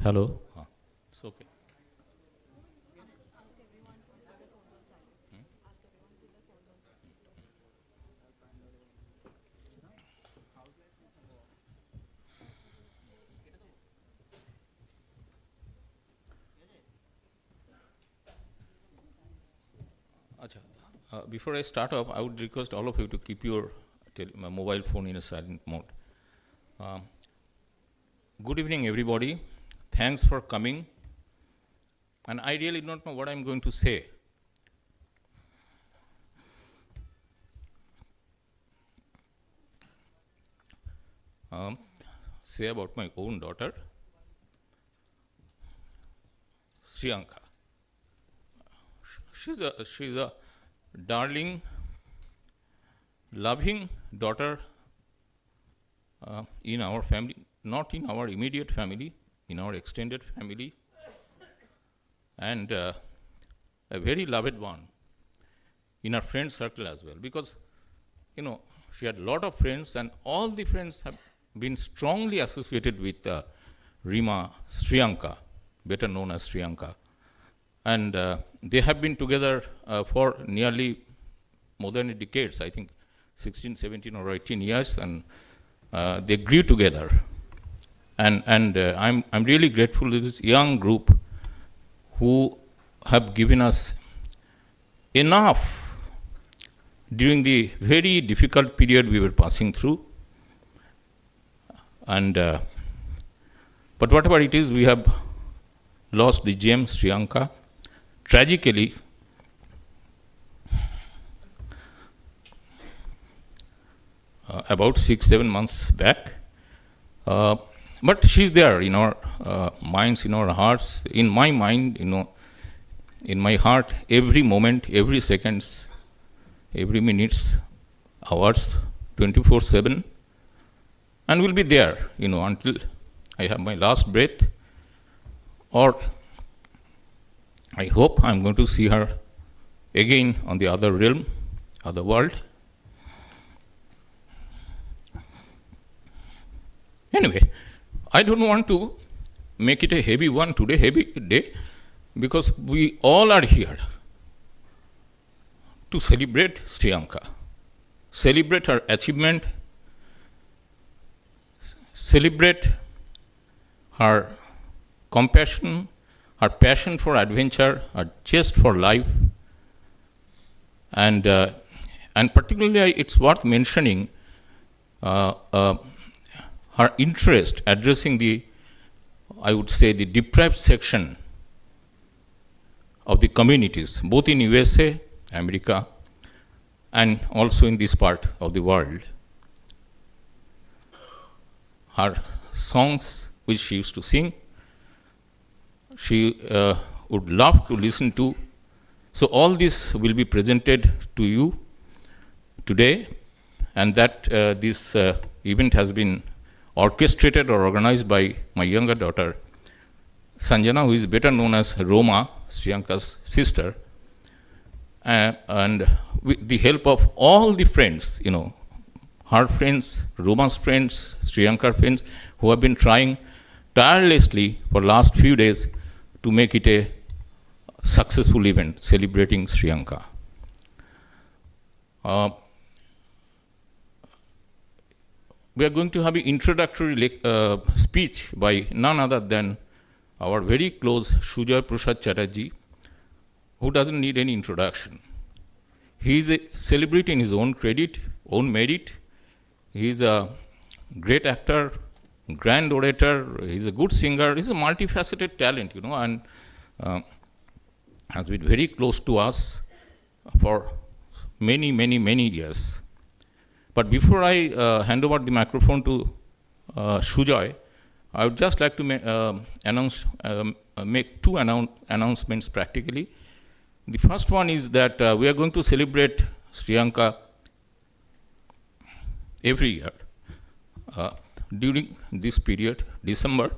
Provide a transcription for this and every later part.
Hello. It's okay. Acha. Before I start off, I would request all of you to keep your mobile phone in a silent mode. Um, Good evening, everybody. Thanks for coming. And I really don't know what I'm going to say. Say about my own daughter, Sriyanka. She's a darling, loving daughter in our family, not in our immediate family, in our extended family, and a very loved one in our friend circle as well. Because, she had a lot of friends, and all the friends have been strongly associated with Rima Sriyanka, better known as Sriyanka. And they have been together for nearly more than a decade, I think 16, 17 or 18 years, and they grew together. And I'm really grateful to this young group who have given us enough during the very difficult period we were passing through. And but whatever it is, we have lost the gem Sriyanka tragically. About 6-7 months back. But she's there in our minds, in our hearts, in my mind, in my heart, every moment, every seconds, every minutes, hours, 24/7, and will be there, until I have my last breath, or I hope I'm going to see her again on the other realm, other world. Anyway, I don't want to make it a heavy one today, heavy day, because we all are here to celebrate Sriyanka, celebrate her achievement, celebrate her compassion, her passion for adventure, her zest for life, and particularly it's worth mentioning her interest addressing I would say, the deprived section of the communities, both in USA, America, and also in this part of the world. Her songs, which she used to sing, she would love to listen to. So all this will be presented to you today, and that this event has been orchestrated or organized by my younger daughter, Sanjana, who is better known as Roma, Sriyanka's sister, and with the help of all the friends, her friends, Roma's friends, Sriyanka's friends, who have been trying tirelessly for last few days to make it a successful event celebrating Sriyanka. We are going to have an introductory speech by none other than our very close Sujoy Prasad Chatterjee, who doesn't need any introduction. He is a celebrity in his own credit, own merit. He is a great actor, grand orator, he's a good singer, he's a multifaceted talent, and has been very close to us for many, many, many years. But before I hand over the microphone to Sujoy, I would just like to make two announcements practically. The first one is that we are going to celebrate Sriyanka every year during this period, December,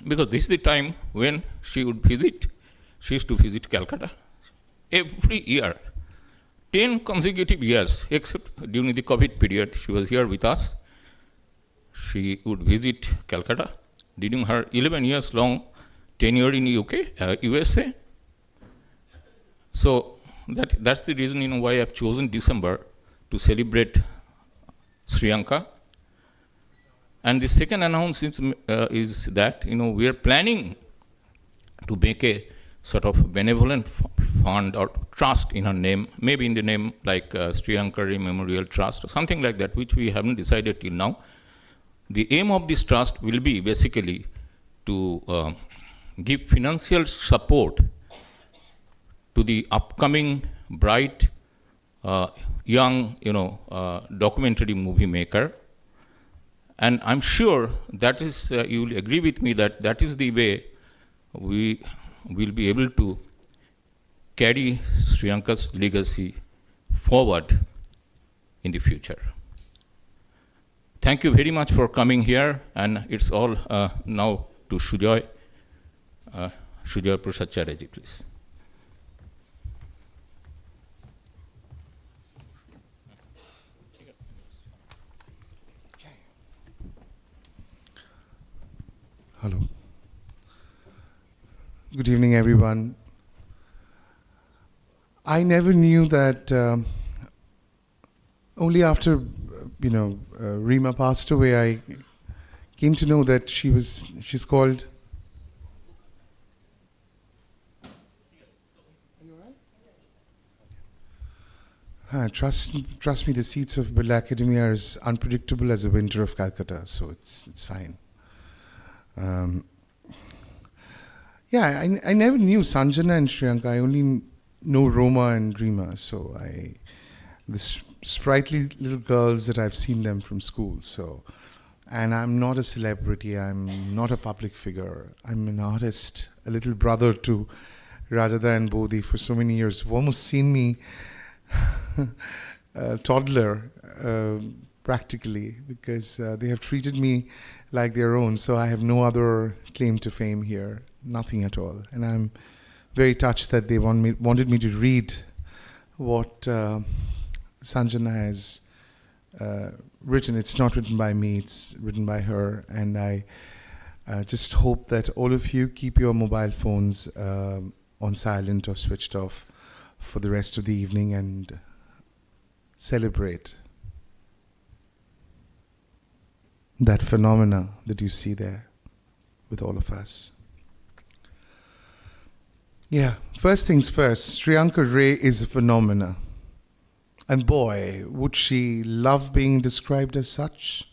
because this is the time when she used to visit Calcutta every year. 10 consecutive years, except during the COVID period, she was here with us. She would visit Calcutta during her 11 years long tenure in USA. So that's the reason why I've chosen December to celebrate Sriyanka. And the second announcement is that we are planning to make a sort of benevolent fund or trust in her name, maybe in the name like Sriyanka Memorial Trust or something like that, which we haven't decided till now. The aim of this trust will be basically to give financial support to the upcoming bright young documentary movie maker. And I'm sure that is, you will agree with me that is the way we will be able to carry Sriyanka's legacy forward in the future. Thank you very much for coming here, and it's all now to Sujoy. Sujoy Prasad Chatterjee, please. Hello. Good evening, everyone. I never knew that only after, Rima passed away, I came to know that she's called... Trust me, the seats of Birla Academia are as unpredictable as the winter of Calcutta, so it's fine. I never knew Sanjana and Sriyanka. I only know Roma and Rima. So the sprightly little girls that I've seen them from school. So, and I'm not a celebrity. I'm not a public figure. I'm an artist, a little brother to Rajada and Bodhi for so many years. You've almost seen me toddler, practically, because they have treated me like their own. So I have no other claim to fame here, nothing at all. And I'm very touched that they wanted me to read what Sanjana has written. It's not written by me, it's written by her. And I just hope that all of you keep your mobile phones on silent or switched off for the rest of the evening and celebrate that phenomena that you see there with all of us. Yeah, first things first, Sriyanka Ray is a phenomena. And boy, would she love being described as such.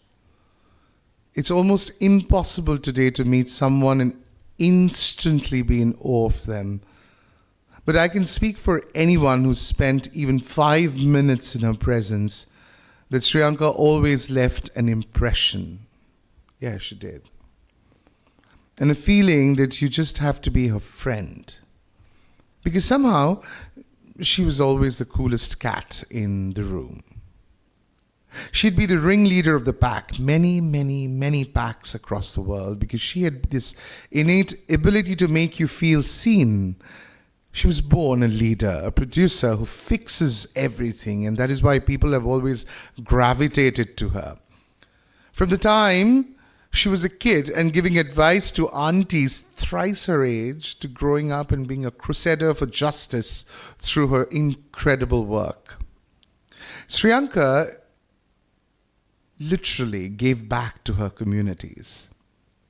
It's almost impossible today to meet someone and instantly be in awe of them. But I can speak for anyone who spent even 5 minutes in her presence that Sriyanka always left an impression. Yeah, she did. And a feeling that you just have to be her friend. Because somehow, she was always the coolest cat in the room. She'd be the ringleader of the pack, many, many, many packs across the world, because she had this innate ability to make you feel seen. She was born a leader, a producer who fixes everything, and that is why people have always gravitated to her. From the time she was a kid and giving advice to aunties thrice her age, to growing up and being a crusader for justice through her incredible work. Sriyanka literally gave back to her communities,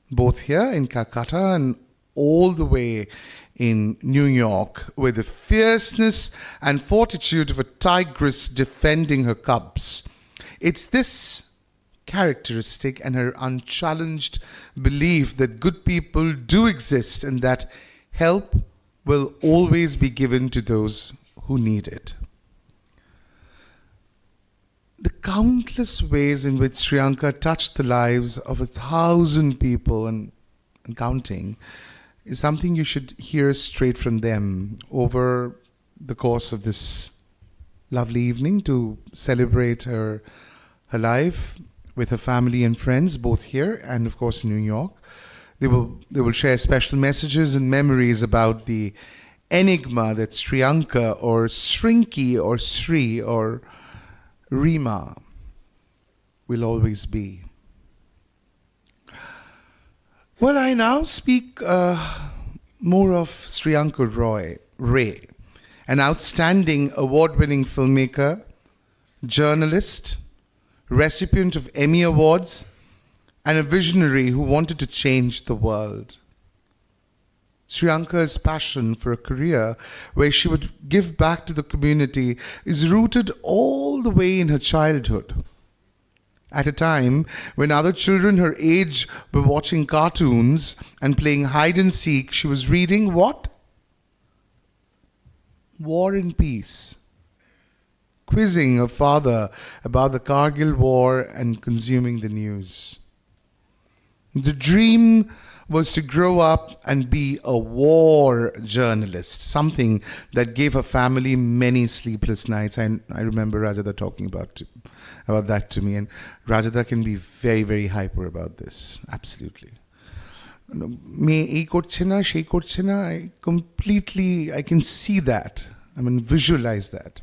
both here in Calcutta and all the way in New York, with the fierceness and fortitude of a tigress defending her cubs. It's this characteristic and her unchallenged belief that good people do exist and that help will always be given to those who need it. The countless ways in which Sriyanka touched the lives of 1,000 people and counting is something you should hear straight from them over the course of this lovely evening to celebrate her life with her family and friends, both here and of course in New York. They will share special messages and memories about the enigma that Sriyanka or Srinky or Sri or Rima will always be. Well, I now speak more of Sriyanka Ray, an outstanding award-winning filmmaker, journalist, recipient of Emmy Awards, and a visionary who wanted to change the world. Sriyanka's passion for a career where she would give back to the community is rooted all the way in her childhood. At a time when other children her age were watching cartoons and playing hide and seek, she was reading what? War and Peace. Quizzing her father about the Kargil war and consuming the news. The dream was to grow up and be a war journalist, something that gave her family many sleepless nights. I remember Rajada talking about that to me, and Rajada can be very, very hyper about this. Absolutely. I can see that. Visualize that.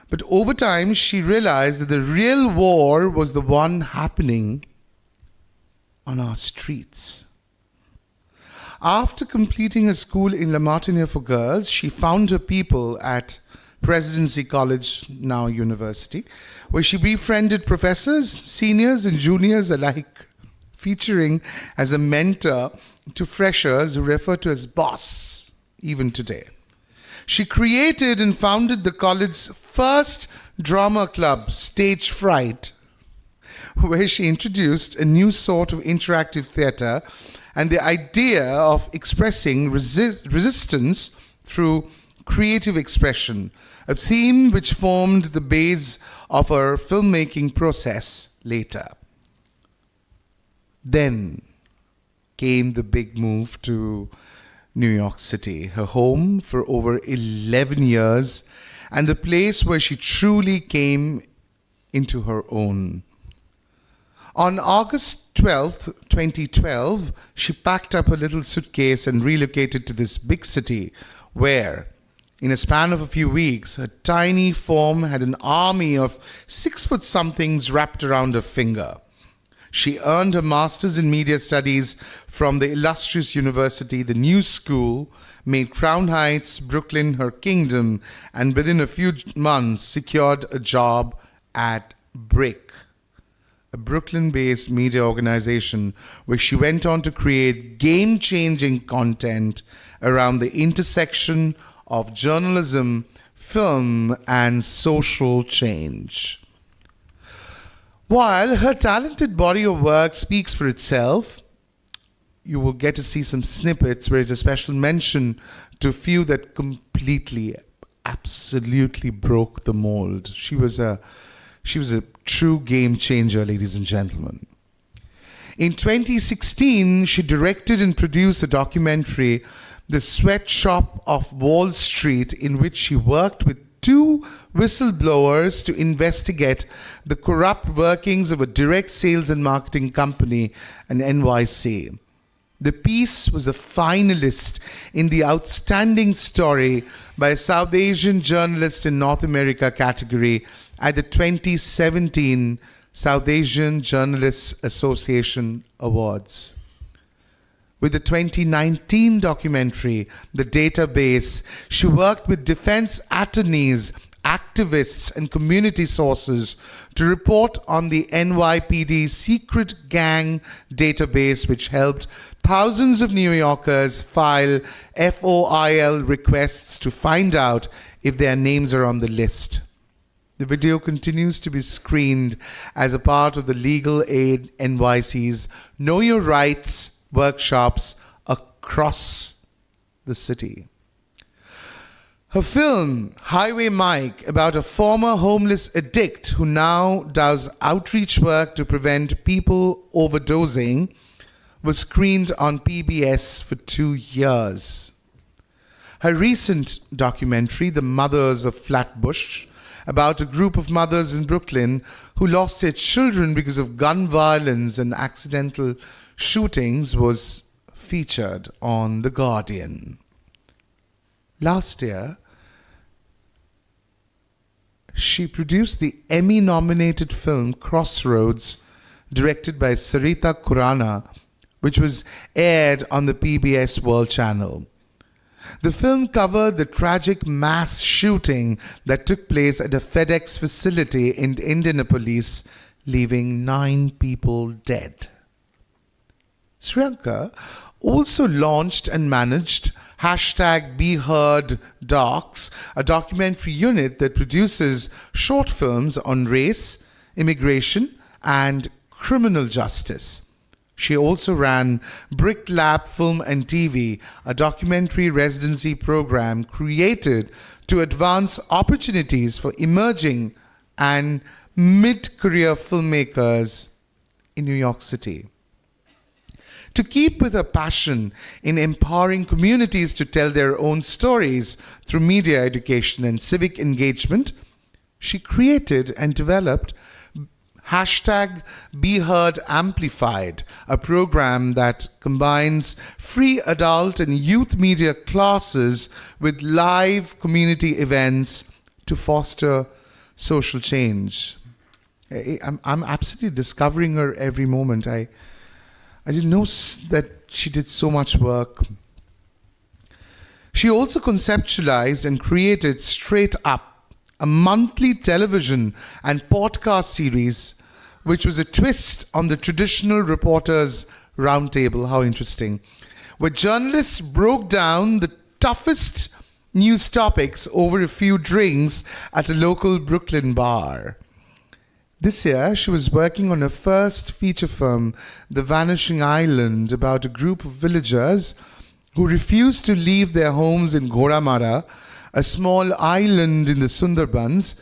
But over time, she realized that the real war was the one happening on our streets. After completing her school in La Martiniere for girls, she found her people at Presidency College, now university, where she befriended professors, seniors and juniors alike, featuring as a mentor to freshers who refer to as boss even today. She created and founded the college's first drama club, Stage Fright, where she introduced a new sort of interactive theatre and the idea of expressing resistance through creative expression, a theme which formed the base of her filmmaking process later. Then came the big move to New York City, her home for over 11 years, and the place where she truly came into her own. On August 12th, 2012, she packed up her little suitcase and relocated to this big city where, in a span of a few weeks, her tiny form had an army of 6-foot-somethings wrapped around her finger. She earned her master's in media studies from the illustrious university, the New School, made Crown Heights, Brooklyn, her kingdom, and within a few months secured a job at Brick, a Brooklyn-based media organization where she went on to create game-changing content around the intersection of journalism, film, and social change. While her talented body of work speaks for itself, you will get to see some snippets where it's a special mention to a few that completely, absolutely broke the mold. She was a true game changer, ladies and gentlemen. In 2016, she directed and produced a documentary, The Sweatshop of Wall Street, in which she worked with 2 whistleblowers to investigate the corrupt workings of a direct sales and marketing company, an NYC. The piece was a finalist in the Outstanding Story by a South Asian Journalist in North America category at the 2017 South Asian Journalists Association Awards. With the 2019 documentary, The Database, she worked with defense attorneys, activists, and community sources to report on the NYPD secret gang database, which helped thousands of New Yorkers file FOIL requests to find out if their names are on the list. The video continues to be screened as a part of the Legal Aid NYC's Know Your Rights workshops across the city. Her film, Highway Mike, about a former homeless addict who now does outreach work to prevent people overdosing, was screened on PBS for 2 years. Her recent documentary, The Mothers of Flatbush, about a group of mothers in Brooklyn who lost their children because of gun violence and accidental shootings, was featured on The Guardian. Last year, she produced the Emmy-nominated film Crossroads, directed by Sarita Khurana, which was aired on the PBS World Channel. The film covered the tragic mass shooting that took place at a FedEx facility in Indianapolis, leaving 9 people dead. Sriyanka also launched and managed #BeHeardDocs, a documentary unit that produces short films on race, immigration, and criminal justice. She also ran Brick Lab Film and TV, a documentary residency program created to advance opportunities for emerging and mid-career filmmakers in New York City. To keep with her passion in empowering communities to tell their own stories through media education and civic engagement, she created and developed #BeHeardAmplified, a program that combines free adult and youth media classes with live community events to foster social change. I'm absolutely discovering her every moment. I didn't know that she did so much work. She also conceptualized and created Straight Up, a monthly television and podcast series, which was a twist on the traditional reporters' roundtable. How interesting. Where journalists broke down the toughest news topics over a few drinks at a local Brooklyn bar. This year, she was working on her first feature film, The Vanishing Island, about a group of villagers who refused to leave their homes in Goramara, a small island in the Sundarbans,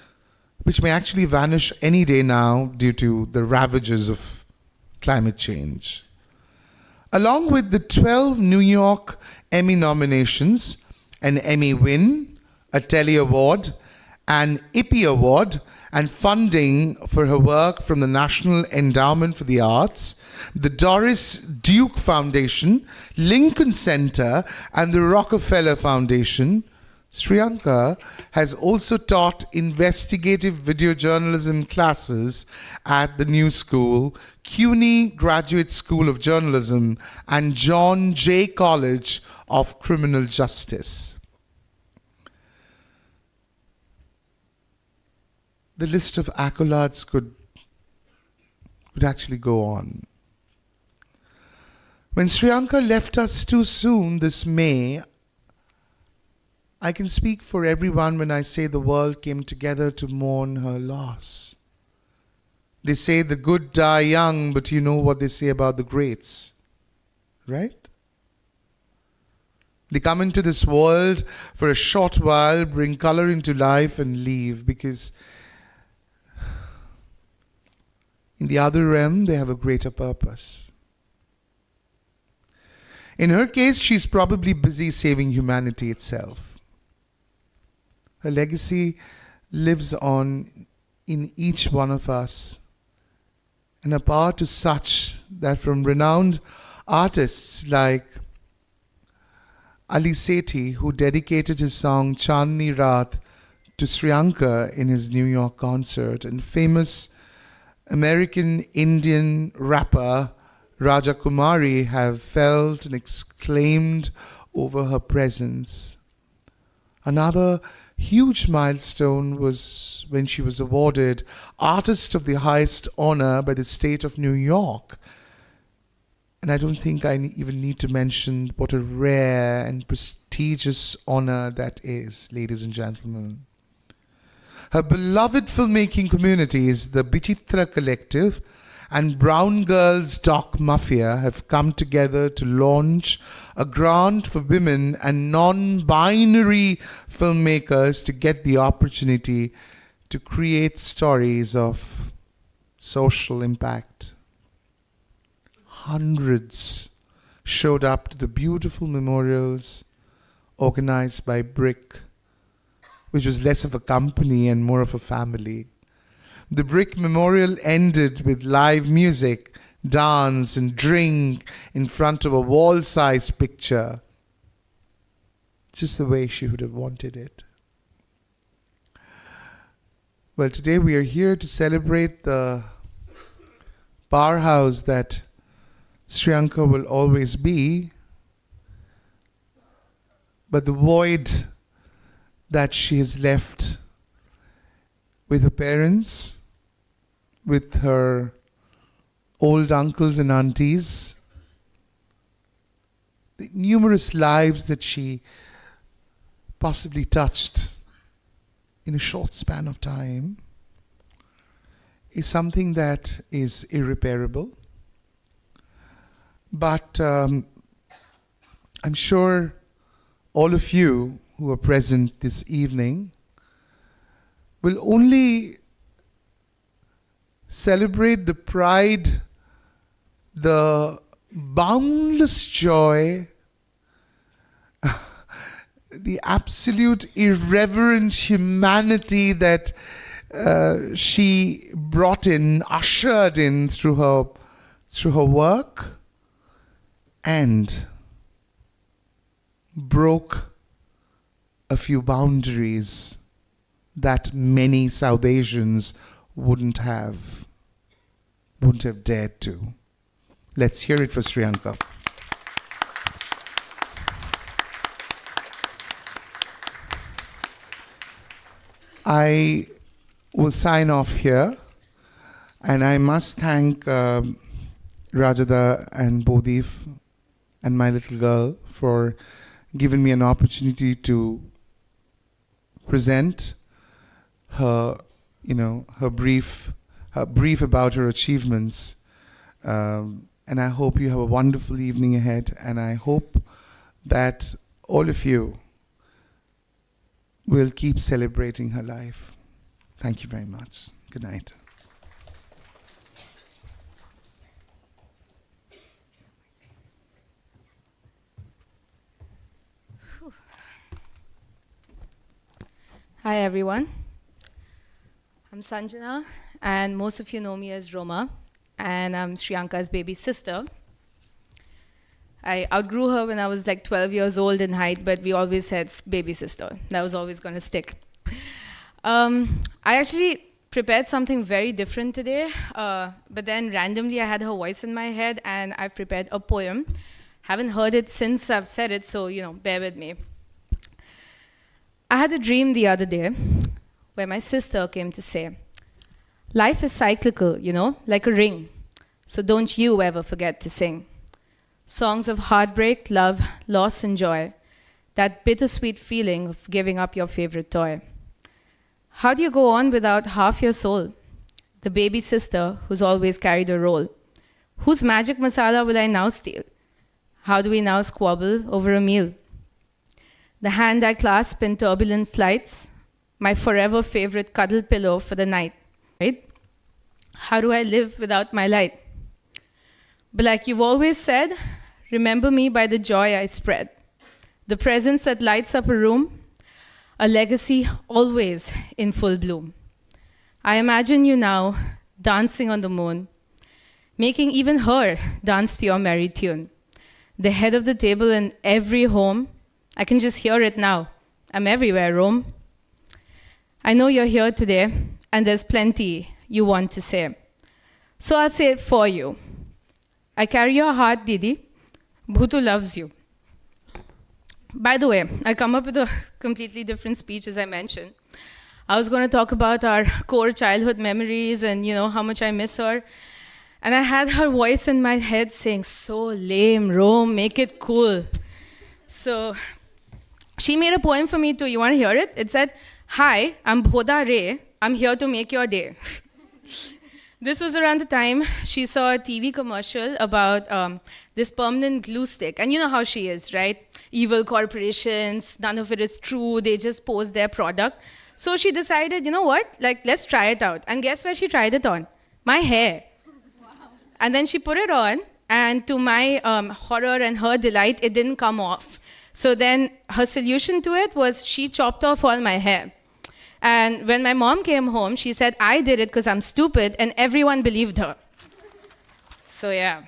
which may actually vanish any day now due to the ravages of climate change. Along with the 12 New York Emmy nominations, an Emmy win, a Telly Award, an Ippy Award, and funding for her work from the National Endowment for the Arts, the Doris Duke Foundation, Lincoln Center, and the Rockefeller Foundation, Sriyanka has also taught investigative video journalism classes at the New School, CUNY Graduate School of Journalism, and John Jay College of Criminal Justice. The list of accolades could actually go on. When Sriyanka left us too soon this May, I can speak for everyone when I say the world came together to mourn her loss. They say the good die young, but you know what they say about the greats, right? They come into this world for a short while, bring color into life, and leave, because in the other realm, they have a greater purpose. In her case, she's probably busy saving humanity itself. Her legacy lives on in each one of us, and a power to such that from renowned artists like Ali Sethi, who dedicated his song Chandni Raat to Sriyanka in his New York concert, and famous American Indian rapper Raja Kumari have felt and exclaimed over her presence. Another huge milestone was when she was awarded Artist of the Highest Honor by the state of New York. And I don't think I even need to mention what a rare and prestigious honor that is, ladies and gentlemen. Her beloved filmmaking communities, the Bichitra Collective and Brown Girls Doc Mafia, have come together to launch a grant for women and non-binary filmmakers to get the opportunity to create stories of social impact. Hundreds showed up to the beautiful memorials organized by Brick, which was less of a company and more of a family. The Brick Memorial ended with live music, dance, and drink in front of a wall-sized picture, just the way she would have wanted it. Well, today we are here to celebrate the powerhouse that Sriyanka will always be, but the void that she has left with her parents, with her old uncles and aunties, the numerous lives that she possibly touched in a short span of time, is something that is irreparable. But I'm sure all of you who are present this evening will only celebrate the pride, the boundless joy, the absolute irreverent humanity that she brought in, ushered in through her work, and broke a few boundaries that many South Asians wouldn't have dared to. Let's hear it for Sriyanka. I will sign off here, and I must thank Rajada and Bodhif and my little girl for giving me an opportunity to present her, her brief about her achievements. And I hope you have a wonderful evening ahead, and I hope that all of you will keep celebrating her life. Thank you very much. Good night. Hi everyone, I'm Sanjana, and most of you know me as Roma, and I'm Sriyanka's baby sister. I outgrew her when I was like 12 years old in height, but we always said baby sister. That was always going to stick. I actually prepared something very different today, but then randomly I had her voice in my head, and I've prepared a poem. Haven't heard it since I've said it, so bear with me. I had a dream the other day where my sister came to say, life is cyclical, like a ring. So don't you ever forget to sing. Songs of heartbreak, love, loss, and joy. That bittersweet feeling of giving up your favorite toy. How do you go on without half your soul? The baby sister who's always carried a role. Whose magic masala will I now steal? How do we now squabble over a meal? The hand I clasp in turbulent flights, my forever favorite cuddle pillow for the night, right? How do I live without my light? But like you've always said, remember me by the joy I spread. The presence that lights up a room, a legacy always in full bloom. I imagine you now dancing on the moon, making even her dance to your merry tune. The head of the table in every home, I can just hear it now. I'm everywhere, Rome. I know you're here today, and there's plenty you want to say. So I'll say it for you. I carry your heart, Didi. Bhutu loves you. By the way, I come up with a completely different speech, as I mentioned. I was going to talk about our core childhood memories and, how much I miss her. And I had her voice in my head saying, so lame, Rome, make it cool. So she made a poem for me too. You want to hear it? It said, hi, I'm Bhoda Ray. I'm here to make your day. This was around the time she saw a TV commercial about this permanent glue stick. And you know how she is, right? Evil corporations, none of it is true. They just post their product. So she decided, you know what? Let's try it out. And guess where she tried it on? My hair. Wow. And then she put it on. And to my horror and her delight, it didn't come off. So then her solution to it was she chopped off all my hair. And when my mom came home, she said, I did it because I'm stupid, and everyone believed her. So yeah.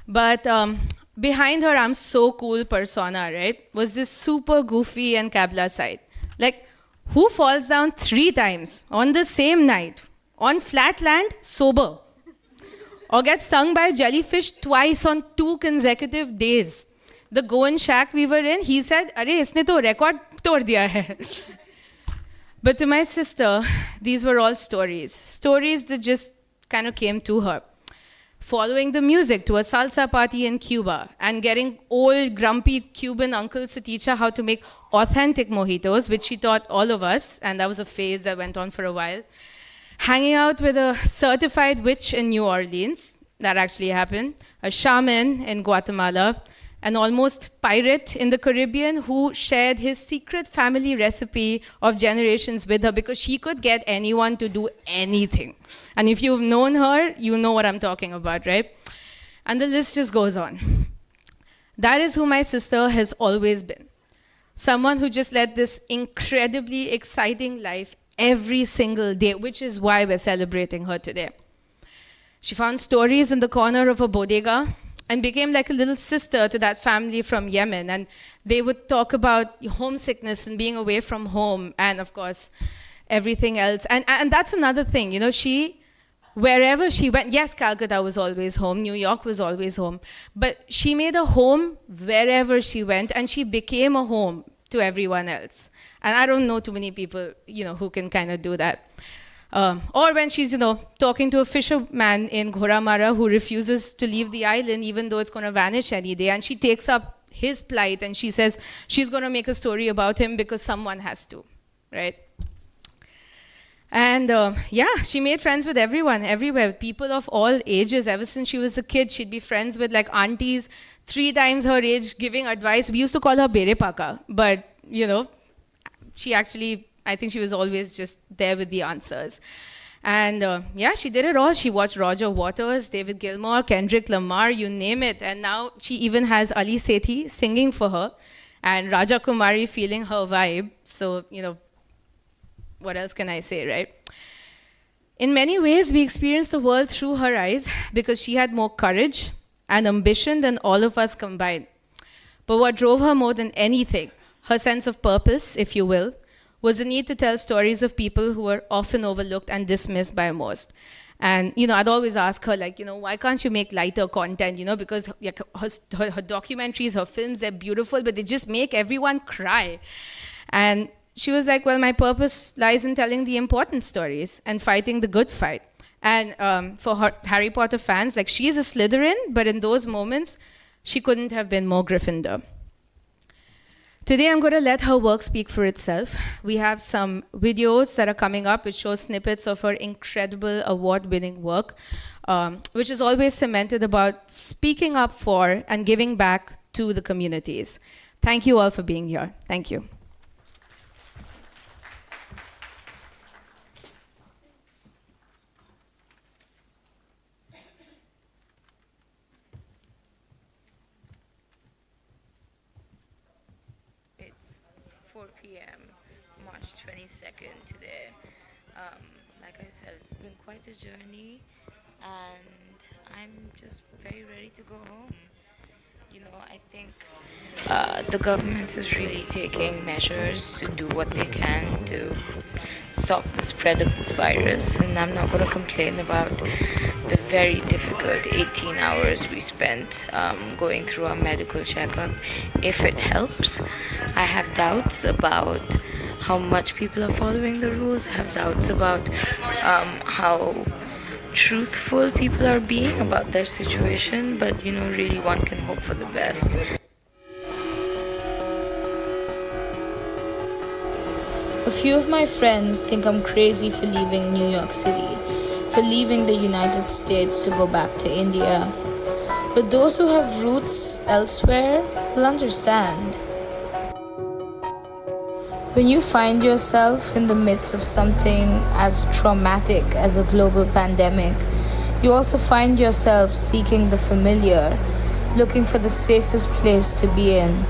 But behind her I'm so cool persona, right, was this super goofy and Kabla side. Like, who falls down 3 times on the same night, on flat land, sober? or get stung by a jellyfish twice on 2 consecutive days. The Goan shack we were in, he said, "Arey, isne to record tod diya hai." But to my sister, these were all stories. Stories that just kind of came to her. Following the music to a salsa party in Cuba and getting old, grumpy Cuban uncles to teach her how to make authentic mojitos, which she taught all of us, and that was a phase that went on for a while. Hanging out with a certified witch in New Orleans, that actually happened, a shaman in Guatemala, an almost pirate in the Caribbean who shared his secret family recipe of generations with her because she could get anyone to do anything. And if you've known her, you know what I'm talking about, right? And the list just goes on. That is who my sister has always been. Someone who just led this incredibly exciting life every single day, which is why we're celebrating her today. She found stories in the corner of a bodega and became like a little sister to that family from Yemen. And they would talk about homesickness and being away from home and, of course, everything else. And that's another thing, you know, wherever she went, yes, Calcutta was always home, New York was always home, but she made a home wherever she went, and she became a home to everyone else. And I don't know too many people, you know, who can kind of do that. Or when she's, you know, talking to a fisherman in Ghoramara who refuses to leave the island even though it's going to vanish any day, and she takes up his plight and she says she's going to make a story about him because someone has to, right? And yeah, she made friends with everyone, everywhere, people of all ages. Ever since she was a kid, she'd be friends with like aunties 3 times her age giving advice. We used to call her Bere Paka, but, you know, she actually, I think she was always just there with the answers. And yeah, she did it all. She watched Roger Waters, David Gilmour, Kendrick Lamar, you name it. And now she even has Ali Sethi singing for her and Raja Kumari feeling her vibe. So, you know, what else can I say, right? In many ways, we experienced the world through her eyes because she had more courage and ambition than all of us combined. But what drove her more than anything, her sense of purpose, if you will, was the need to tell stories of people who were often overlooked and dismissed by most. And, you know, I'd always ask her, like, you know, why can't you make lighter content, you know, because her documentaries, her films, they're beautiful, but they just make everyone cry. And she was like, well, my purpose lies in telling the important stories and fighting the good fight. And for her Harry Potter fans, like, she is a Slytherin, but in those moments, she couldn't have been more Gryffindor. Today, I'm going to let her work speak for itself. We have some videos that are coming up which show snippets of her incredible award-winning work, which is always cemented about speaking up for and giving back to the communities. Thank you all for being here. Thank you. March 22nd today. Like I said, it's been quite a journey, and I'm just very ready to go home. You know, I think the government is really taking measures to do what they can to stop the spread of this virus, and I'm not going to complain about the very difficult 18 hours we spent going through our medical checkup. If it helps, I have doubts about how much people are following the rules. I have doubts about how truthful people are being about their situation, but, you know, really one can hope for the best. A few of my friends think I'm crazy for leaving New York City, for leaving the United States to go back to India. But those who have roots elsewhere will understand. When you find yourself in the midst of something as traumatic as a global pandemic, you also find yourself seeking the familiar, looking for the safest place to be in.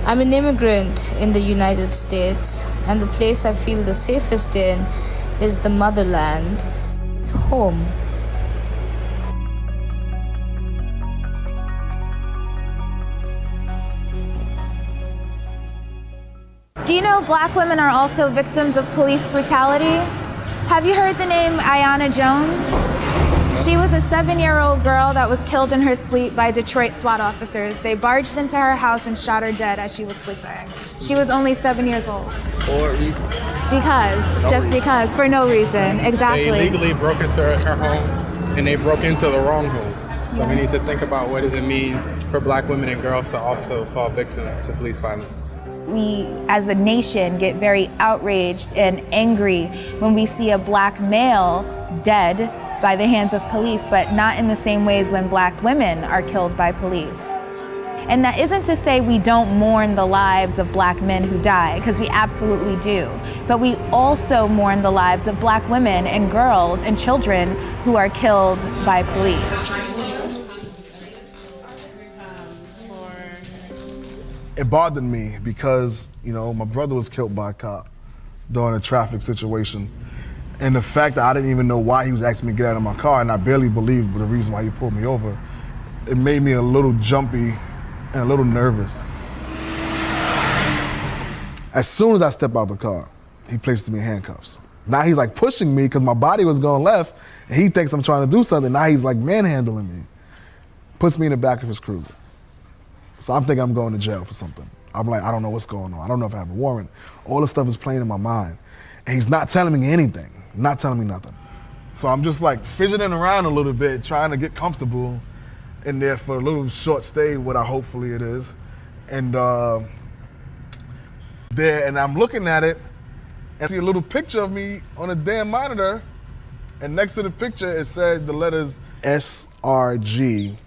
I'm an immigrant in the United States, and the place I feel the safest in is the motherland. It's home. Do you know black women are also victims of police brutality? Have you heard the name Aiyana Jones? She was a 7-year-old girl that was killed in her sleep by Detroit SWAT officers. They barged into her house and shot her dead as she was sleeping. She was only 7 years old. For a reason? Because, for no reason, exactly. They illegally broke into her home, and they broke into the wrong home. So we need to think about what does it mean for Black women and girls to also fall victim to police violence. We, as a nation, get very outraged and angry when we see a Black male dead by the hands of police, but not in the same ways when Black women are killed by police. And that isn't to say we don't mourn the lives of Black men who die, because we absolutely do. But we also mourn the lives of Black women and girls and children who are killed by police. It bothered me because, my brother was killed by a cop during a traffic situation. And the fact that I didn't even know why he was asking me to get out of my car, and I barely believed the reason why he pulled me over, it made me a little jumpy and a little nervous. As soon as I stepped out the car, he placed me in handcuffs. Now he's like pushing me because my body was going left, and he thinks I'm trying to do something. Now he's like manhandling me. Puts me in the back of his cruiser. So I'm thinking I'm going to jail for something. I'm like, I don't know what's going on. I don't know if I have a warrant. All this stuff is playing in my mind. And he's not telling me anything, not telling me nothing. So I'm just like fidgeting around a little bit, trying to get comfortable in there for a little short stay, what hopefully it is. And and I'm looking at it and see a little picture of me on a damn monitor. And next to the picture, it said the letters SRG.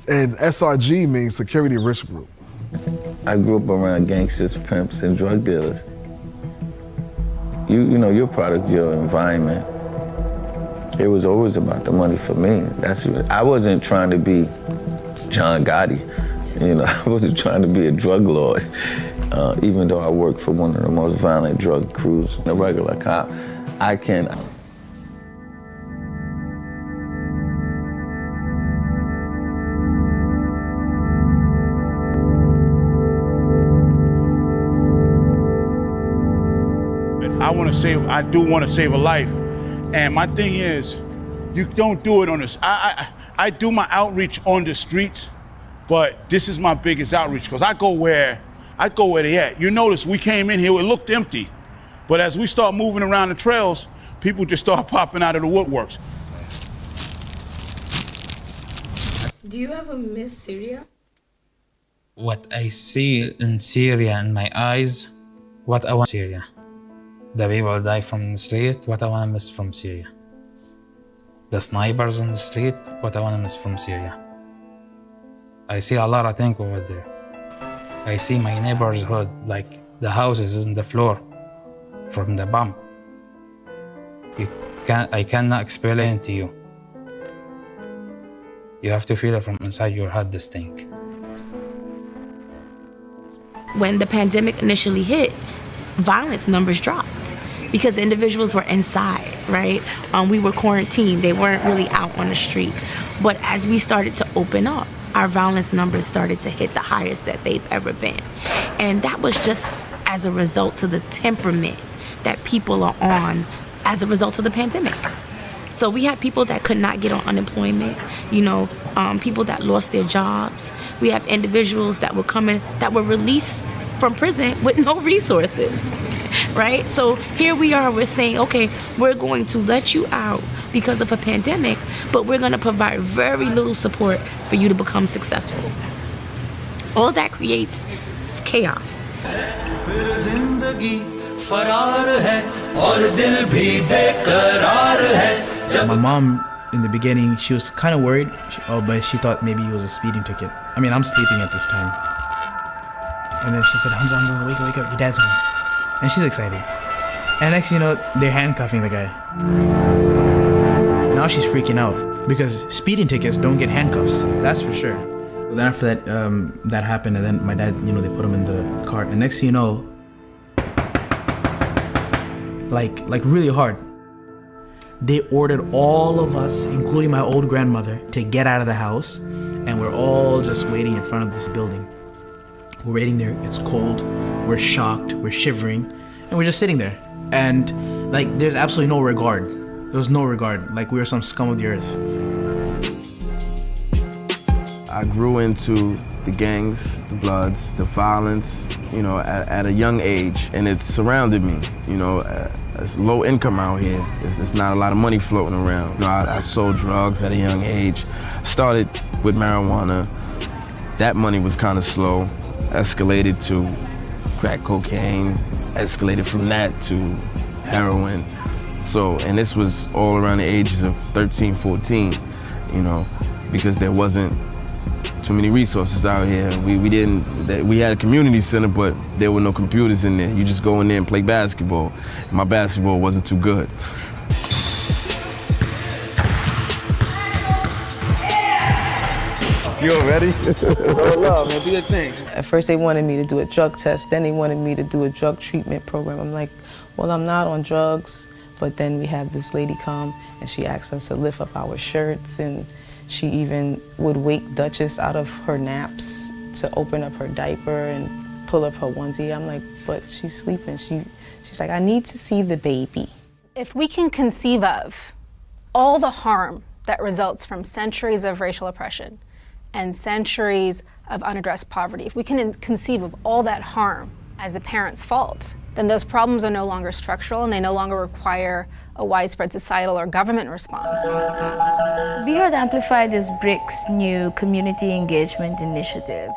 And SRG means Security Risk Group. I grew up around gangsters, pimps, and drug dealers. You're a product of your environment. It was always about the money for me. I wasn't trying to be John Gotti. I wasn't trying to be a drug lord. Even though I worked for one of the most violent drug crews, a regular cop, I can. I do want to save a life. And my thing is, you don't do it on this. I do my outreach on the streets, but this is my biggest outreach because I go where they at. You notice we came in here, it looked empty. But as we start moving around the trails, people just start popping out of the woodworks. Do you ever miss Syria? What I see in Syria in my eyes, what I want Syria. The people die from the street, what I want to miss from Syria. The snipers on the street, what I want to miss from Syria. I see a lot of things over there. I see my neighborhood, like the houses in the floor from the bomb. I cannot explain it to you. You have to feel it from inside your heart, this thing. When the pandemic initially hit, violence numbers dropped because individuals were inside, right? We were quarantined. They weren't really out on the street. But as we started to open up, our violence numbers started to hit the highest that they've ever been. And that was just as a result of the temperament that people are on as a result of the pandemic. So we had people that could not get on unemployment, people that lost their jobs. We have individuals that were released from prison with no resources, right? So here we are, we're saying, okay, we're going to let you out because of a pandemic, but we're gonna provide very little support for you to become successful. All that creates chaos. My mom, in the beginning, she was kind of worried, but she thought maybe it was a speeding ticket. I mean, I'm sleeping at this time. And then she said, Hamza, wake up, your dad's home. And she's excited. And next thing you know, they're handcuffing the guy. Now she's freaking out because speeding tickets don't get handcuffs, that's for sure. Then after that, that happened, and then my dad, they put him in the car. And next thing you know, like really hard, they ordered all of us, including my old grandmother, to get out of the house. And we're all just waiting in front of this building. We're waiting there, it's cold, we're shocked, we're shivering, and we're just sitting there. And there's absolutely no regard. There was no regard, like we were some scum of the earth. I grew into the gangs, the Bloods, the violence, you know, at a young age, and it surrounded me. You know, it's low income out here. There's not a lot of money floating around. You know, I sold drugs at a young age. Started with marijuana. That money was kind of slow. Escalated to crack cocaine. Escalated from that to heroin. So, and this was all around the ages of 13, 14, you know, because there wasn't too many resources out here. We had a community center, but there were no computers in there. You just go in there and play basketball. My basketball wasn't too good. You all ready? Roll up, man, do your thing. At first they wanted me to do a drug test, then they wanted me to do a drug treatment program. I'm like, well, I'm not on drugs. But then we had this lady come and she asked us to lift up our shirts, and she even would wake Duchess out of her naps to open up her diaper and pull up her onesie. I'm like, but she's sleeping. She's like, I need to see the baby. If we can conceive of all the harm that results from centuries of racial oppression and centuries of unaddressed poverty, if we can conceive of all that harm as the parents' fault, then those problems are no longer structural and they no longer require a widespread societal or government response. Be Heard Amplified is BRIC's new community engagement initiative.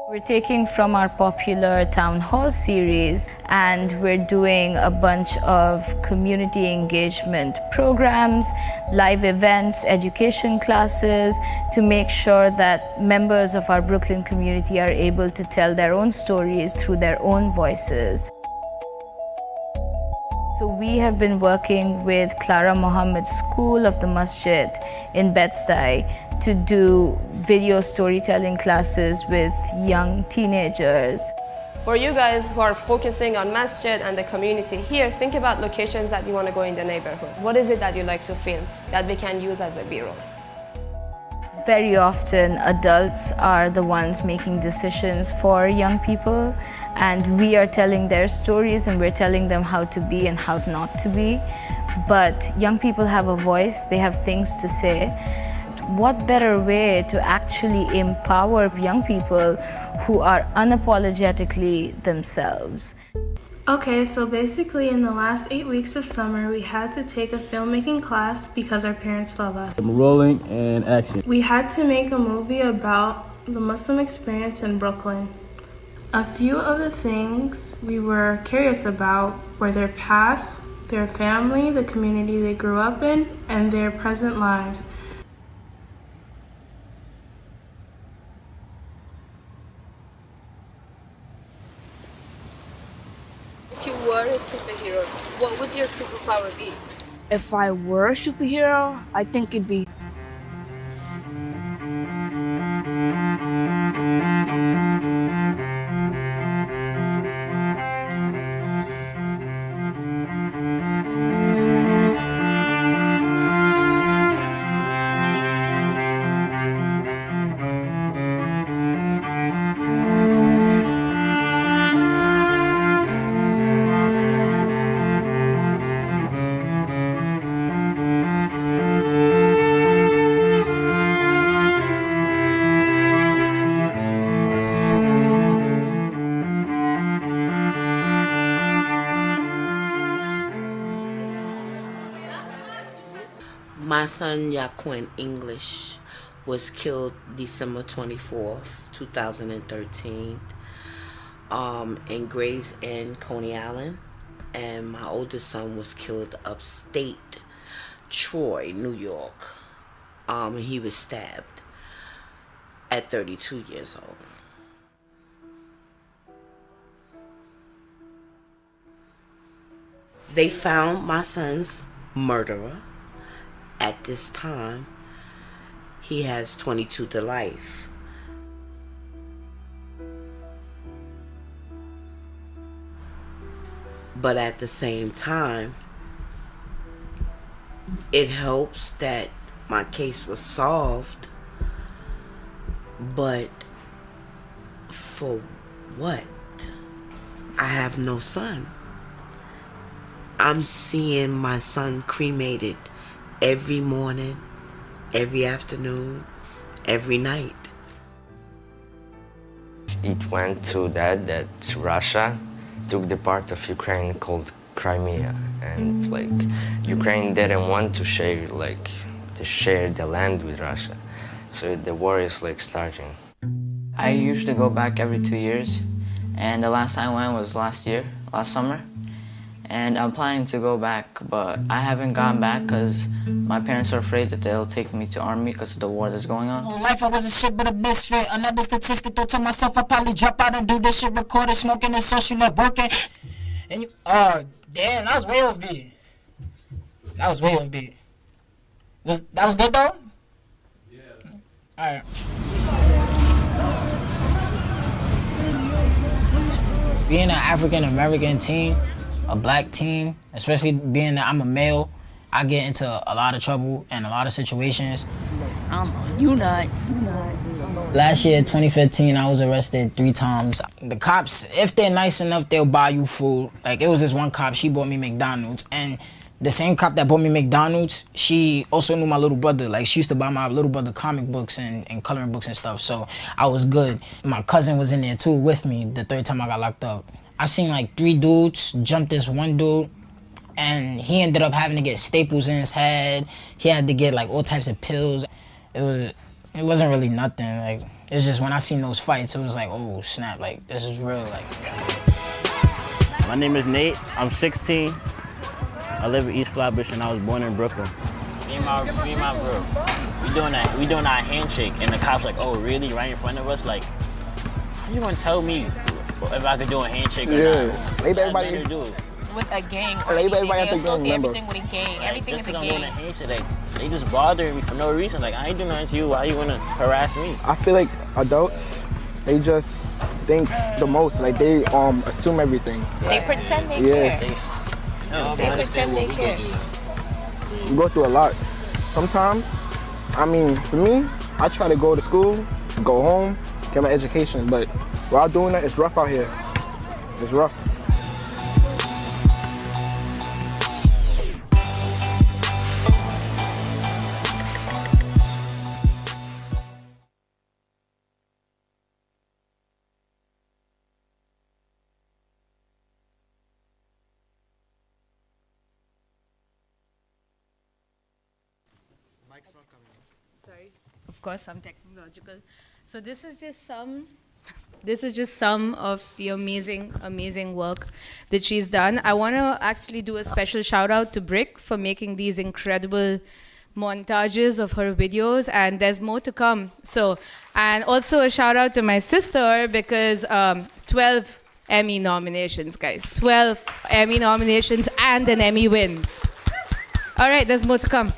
We're taking from our popular town hall series and we're doing a bunch of community engagement programs, live events, education classes to make sure that members of our Brooklyn community are able to tell their own stories through their own voices. So we have been working with Clara Mohammed's School of the Masjid in Bed-Stuy to do video storytelling classes with young teenagers. For you guys who are focusing on masjid and the community here, think about locations that you want to go in the neighborhood. What is it that you like to film that we can use as a B-roll? Very often, adults are the ones making decisions for young people, and we are telling their stories and we're telling them how to be and how not to be. But young people have a voice, they have things to say. What better way to actually empower young people who are unapologetically themselves? Okay, so basically in the last 8 weeks of summer, we had to take a filmmaking class because our parents love us. Rolling and action. We had to make a movie about the Muslim experience in Brooklyn. A few of the things we were curious about were their past, their family, the community they grew up in, and their present lives. If you were a superhero, what would your superpower be? If I were a superhero, I think it'd be My son Yaquin English was killed December 24th, 2013 in Graves End, Coney Island. And my oldest son was killed upstate Troy, New York. He was stabbed at 32 years old. They found my son's murderer. At this time, he has 22 to life. But at the same time, it helps that my case was solved. But for what? I have no son. I'm seeing my son cremated every morning, every afternoon, every night. It went to that Russia took the part of Ukraine called Crimea, and like Ukraine didn't want to share the land with Russia, so the war is like starting. I usually go back every 2 years, and the last time I went was last summer. And I'm planning to go back, but I haven't gone back because my parents are afraid that they'll take me to army because of the war that's going on. Life I was a shit but a misfit. Another statistic, thought to myself I'd probably drop out and do this shit, recording, smoking and social networking. And damn, that was way off beat. That was way off beat. That was good though? Yeah. Alright. Being an African American teen, a black teen, especially being that I'm a male, I get into a lot of trouble and a lot of situations. You not. Last year, 2015, I was arrested 3 times. The cops, if they're nice enough, they'll buy you food. Like, it was this one cop, she bought me McDonald's. And the same cop that bought me McDonald's, she also knew my little brother. Like, she used to buy my little brother comic books and coloring books and stuff, so I was good. My cousin was in there, too, with me the 3rd time I got locked up. I seen, like, 3 dudes jump this one dude, and he ended up having to get staples in his head. He had to get, like, all types of pills. It wasn't really nothing. Like, it was just when I seen those fights, it was like, oh, snap, like, this is real, like. My name is Nate. I'm 16. I live in East Flatbush, and I was born in Brooklyn. Me and my bro, we doing our handshake, and the cop's like, oh, really, right in front of us? Like, how you gonna tell me if I could do a handshake or not? Maybe everybody do it. With a gang, or Maybe anything, everybody they has a gang associate member. everything with a gang, Like, everything just is a 'cause I'm doing a gang. handshake, they just bothering me for no reason. Like, I ain't doing nothing to you. Why you wanna harass me? I feel like adults, they just think the most. Like they assume everything. They pretend they Yeah. care. They pretend they care. You go through a lot. Sometimes, I mean, for me, I try to go to school, go home, get my education, but while doing that, it's rough out here. It's rough. Sorry, of course I'm technological. So this is just some of the amazing work that she's done. I want to actually do a special shout out to Brick for making these incredible montages of her videos, and there's more to come. So, and also a shout out to my sister because 12 Emmy nominations, guys. 12 Emmy nominations and an Emmy win. All right, there's more to come.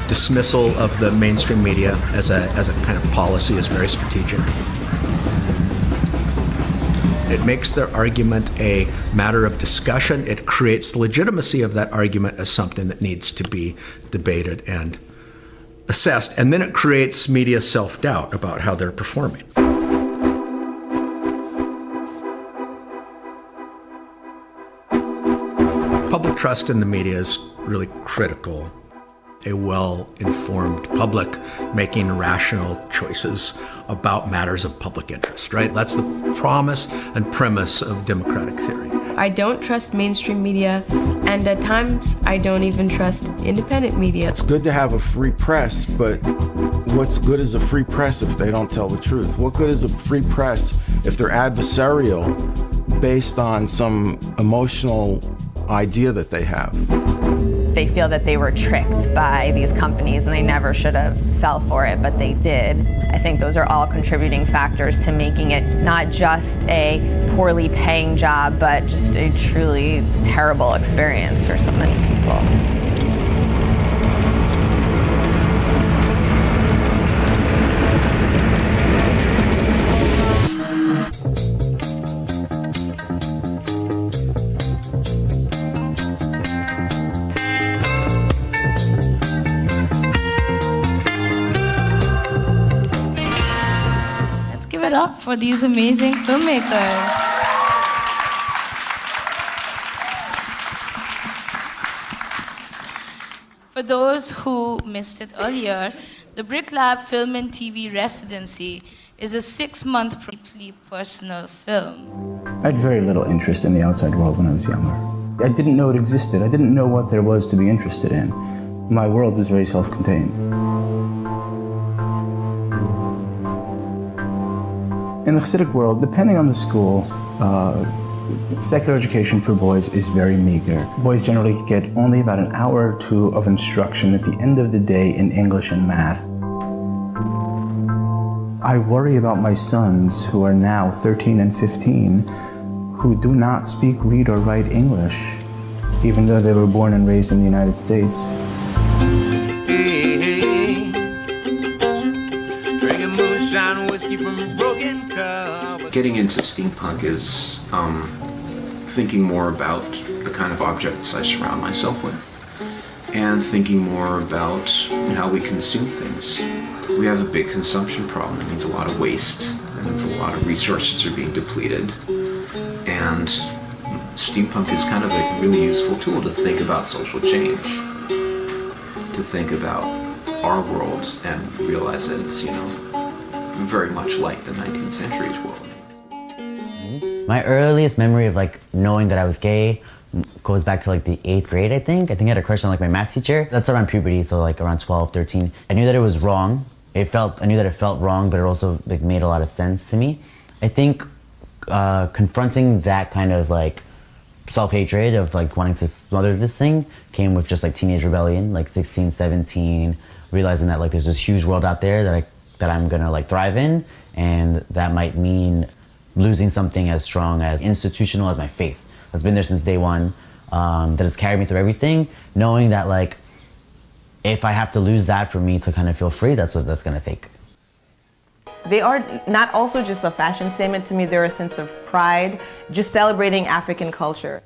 Dismissal of the mainstream media as a kind of policy is very strategic. It makes their argument a matter of discussion. It creates the legitimacy of that argument as something that needs to be debated and assessed. And then it creates media self-doubt about how they're performing. Public trust in the media is really critical. A well-informed public making rational choices about matters of public interest, right? That's the promise and premise of democratic theory. I don't trust mainstream media, and at times I don't even trust independent media. It's good to have a free press, but what's good is a free press if they don't tell the truth? What good is a free press if they're adversarial based on some emotional idea that they have? They feel that they were tricked by these companies and they never should have fell for it, but they did. I think those are all contributing factors to making it not just a poorly paying job, but just a truly terrible experience for so many people. Give it up for these amazing filmmakers. For those who missed it earlier, the Brick Lab Film and TV Residency is a 6-month deeply personal film. I had very little interest in the outside world when I was younger. I didn't know it existed. I didn't know what there was to be interested in. My world was very self-contained. In the Hasidic world, depending on the school, secular education for boys is very meager. Boys generally get only about an hour or two of instruction at the end of the day in English and math. I worry about my sons, who are now 13 and 15, who do not speak, read, or write English, even though they were born and raised in the United States. Getting into steampunk is thinking more about the kind of objects I surround myself with and thinking more about how we consume things. We have a big consumption problem. That means a lot of waste. That means a lot of resources are being depleted. And steampunk is kind of a really useful tool to think about social change, to think about our world and realize that it's, very much like the 19th century's world. My earliest memory of knowing that I was gay goes back to the 8th grade, I think. I had a crush on my math teacher. That's around puberty, so around 12, 13. I knew that it was wrong. I knew that it felt wrong, but it also made a lot of sense to me. I think confronting that kind of self-hatred of wanting to smother this thing came with just teenage rebellion, 16, 17, realizing that there's this huge world out there that I'm gonna thrive in, and that might mean losing something as strong, as institutional as my faith. That's been there since day one, that has carried me through everything, knowing that if I have to lose that for me to kind of feel free, that's what that's gonna take. They are not also just a fashion statement to me, they're a sense of pride, just celebrating African culture.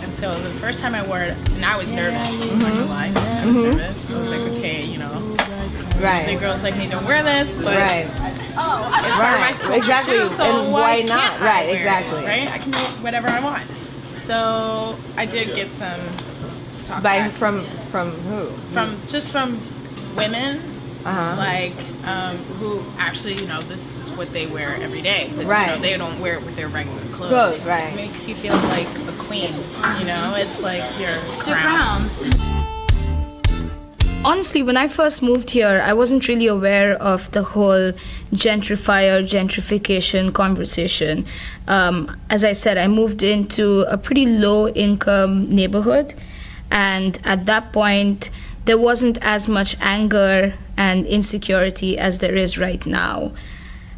And so the first time I wore it, and I was nervous, I'm not gonna lie, I was nervous. I was like, okay, usually girls like me don't wear this, but it's part of my culture exactly. too, so And why not? can't I Right, wear it, exactly. right? I can do whatever I want. So I did get some talk back. From who? From women, who actually, this is what they wear every day. But, Right. they don't wear it with their regular clothes. Right. It makes you feel like a queen, It's like your crown. Honestly, when I first moved here, I wasn't really aware of the whole gentrification conversation. As I said, I moved into a pretty low-income neighborhood, and at that point, there wasn't as much anger and insecurity as there is right now.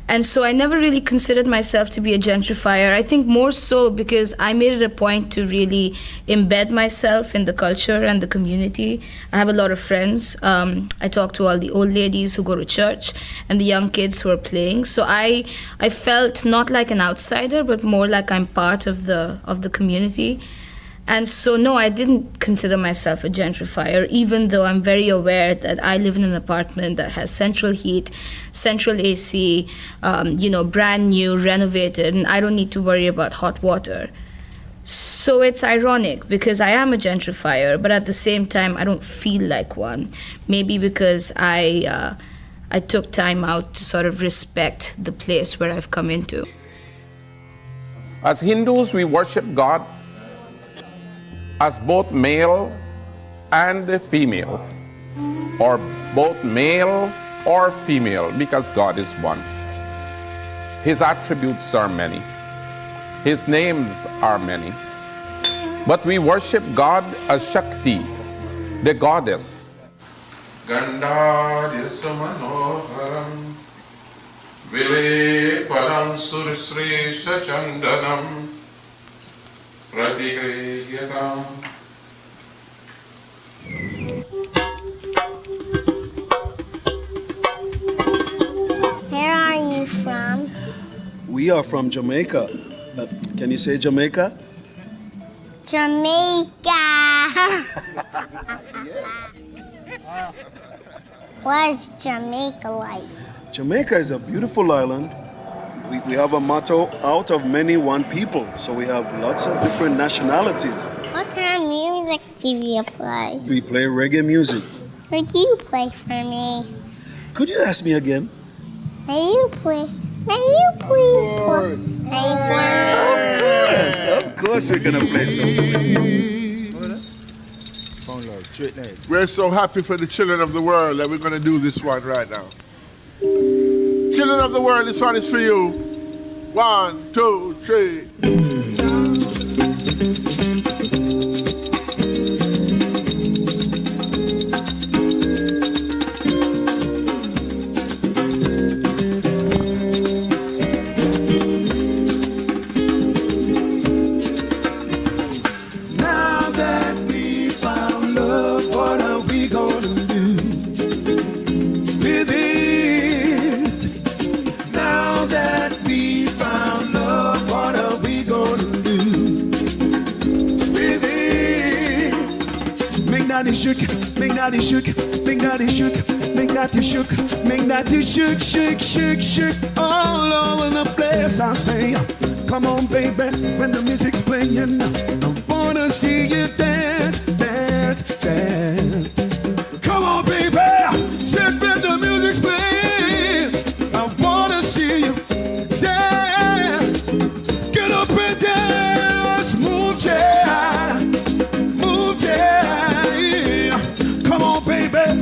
And so I never really considered myself to be a gentrifier. I think more so because I made it a point to really embed myself in the culture and the community. I have a lot of friends. I talk to all the old ladies who go to church and the young kids who are playing. So I felt not like an outsider, but more like I'm part of the community. And so, no, I didn't consider myself a gentrifier, even though I'm very aware that I live in an apartment that has central heat, central AC, brand new, renovated, and I don't need to worry about hot water. So it's ironic because I am a gentrifier, but at the same time, I don't feel like one. Maybe because I took time out to sort of respect the place where I've come into. As Hindus, we worship God as both male and female, or both male or female, because God is one. His attributes are many. His names are many. But we worship God as Shakti, the goddess. Gandhadyasamanoharam Vile Padam Surisreshta Chandanam Pratigreyatam. Where are you from? We are from Jamaica. Can you say Jamaica? Jamaica. What is Jamaica like? Jamaica is a beautiful island. We have a motto, out of many, one people. So we have lots of different nationalities. What kind of music do you play? We play reggae music. What do you play for me? Could you ask me again? May you please play for me? Of course we're gonna play something. We're so happy for the children of the world that we're gonna do this one right now. Children of the world, this one is for you. 1, 2, 3. Shook, make naughty shook, make naughty shook, make naughty shook, make naughty shook, shook, all over the place. I say, come on, baby, when the music's playing, I wanna see you dance, dance, dance. Come on, baby, sit when the music's playing, I wanna see you dance. Get up and dance, move, yeah, move, yeah.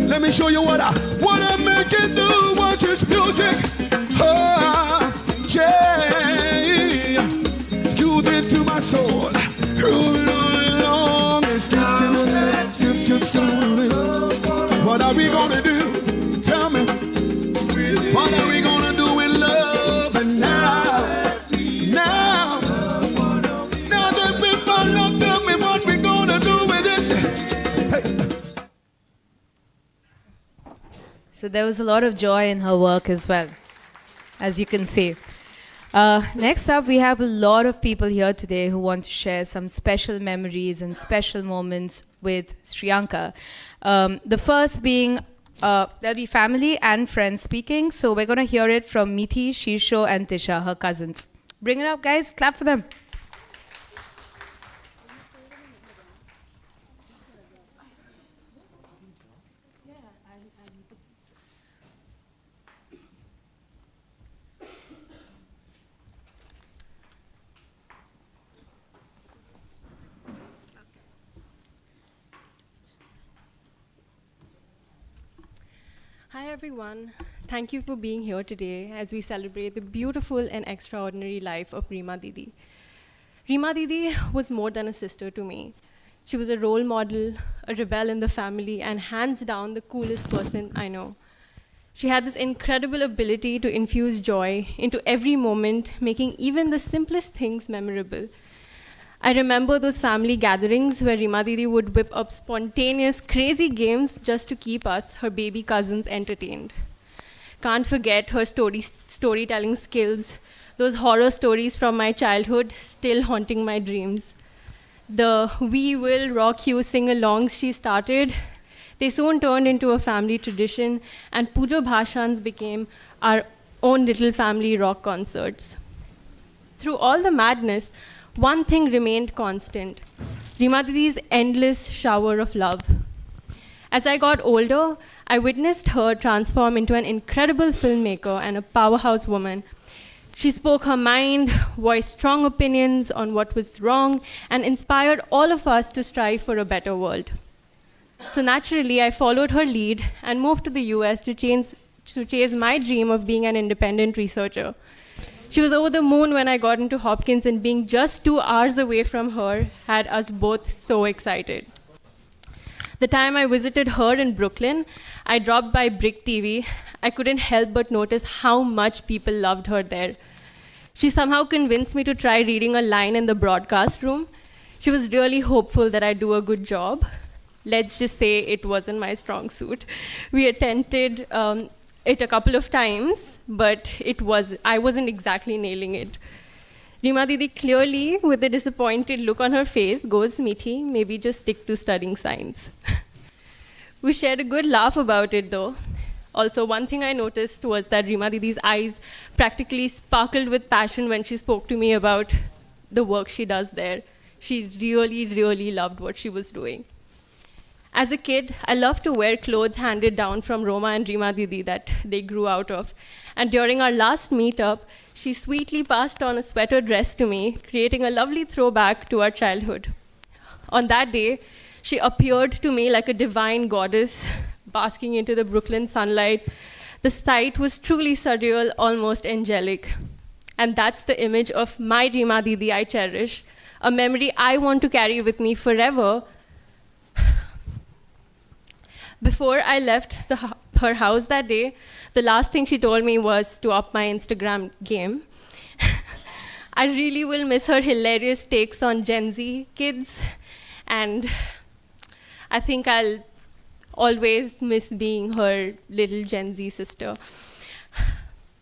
Let me show you what I make it do. Watch this music. Oh, yeah. You into my soul. Rolling along. What are we gonna do? Tell me. What are we gonna do with love? And now that we found out, tell me what we gonna do with it. Hey. So there was a lot of joy in her work as well, as you can see. Next up, we have a lot of people here today who want to share some special memories and special moments with Sriyanka. The first being, there'll be family and friends speaking, so we're going to hear it from Meethi, Shirsho, and Tisha, her cousins. Bring it up, guys. Clap for them. Hi everyone, thank you for being here today as we celebrate the beautiful and extraordinary life of Rima Didi. Rima Didi was more than a sister to me. She was a role model, a rebel in the family, and hands down the coolest person I know. She had this incredible ability to infuse joy into every moment, making even the simplest things memorable. I remember those family gatherings where Rima Didi would whip up spontaneous, crazy games just to keep us, her baby cousins, entertained. Can't forget her storytelling skills, those horror stories from my childhood still haunting my dreams. The "We Will Rock You" sing-alongs she started, they soon turned into a family tradition, and Pujo Bhashans became our own little family rock concerts. Through all the madness, one thing remained constant: Reema Didi's endless shower of love. As I got older, I witnessed her transform into an incredible filmmaker and a powerhouse woman. She spoke her mind, voiced strong opinions on what was wrong, and inspired all of us to strive for a better world. So naturally, I followed her lead and moved to the US to chase my dream of being an independent researcher. She was over the moon when I got into Hopkins, and being just 2 hours away from her had us both so excited. The time I visited her in Brooklyn, I dropped by Brick TV. I couldn't help but notice how much people loved her there. She somehow convinced me to try reading a line in the broadcast room. She was really hopeful that I'd do a good job. Let's just say it wasn't my strong suit. We attempted it a couple of times, but I wasn't exactly nailing it. Reema Didi clearly, with a disappointed look on her face, goes, "Meethi, maybe just stick to studying science." We shared a good laugh about it though. Also, one thing I noticed was that Reema Didi's eyes practically sparkled with passion when she spoke to me about the work she does there. She really, really loved what she was doing. As a kid, I loved to wear clothes handed down from Roma and Reema Didi that they grew out of. And during our last meetup, she sweetly passed on a sweater dress to me, creating a lovely throwback to our childhood. On that day, she appeared to me like a divine goddess, basking into the Brooklyn sunlight. The sight was truly surreal, almost angelic. And that's the image of my Reema Didi I cherish, a memory I want to carry with me forever. Before I left her house that day, the last thing she told me was to up my Instagram game. I really will miss her hilarious takes on Gen Z kids, and I think I'll always miss being her little Gen Z sister.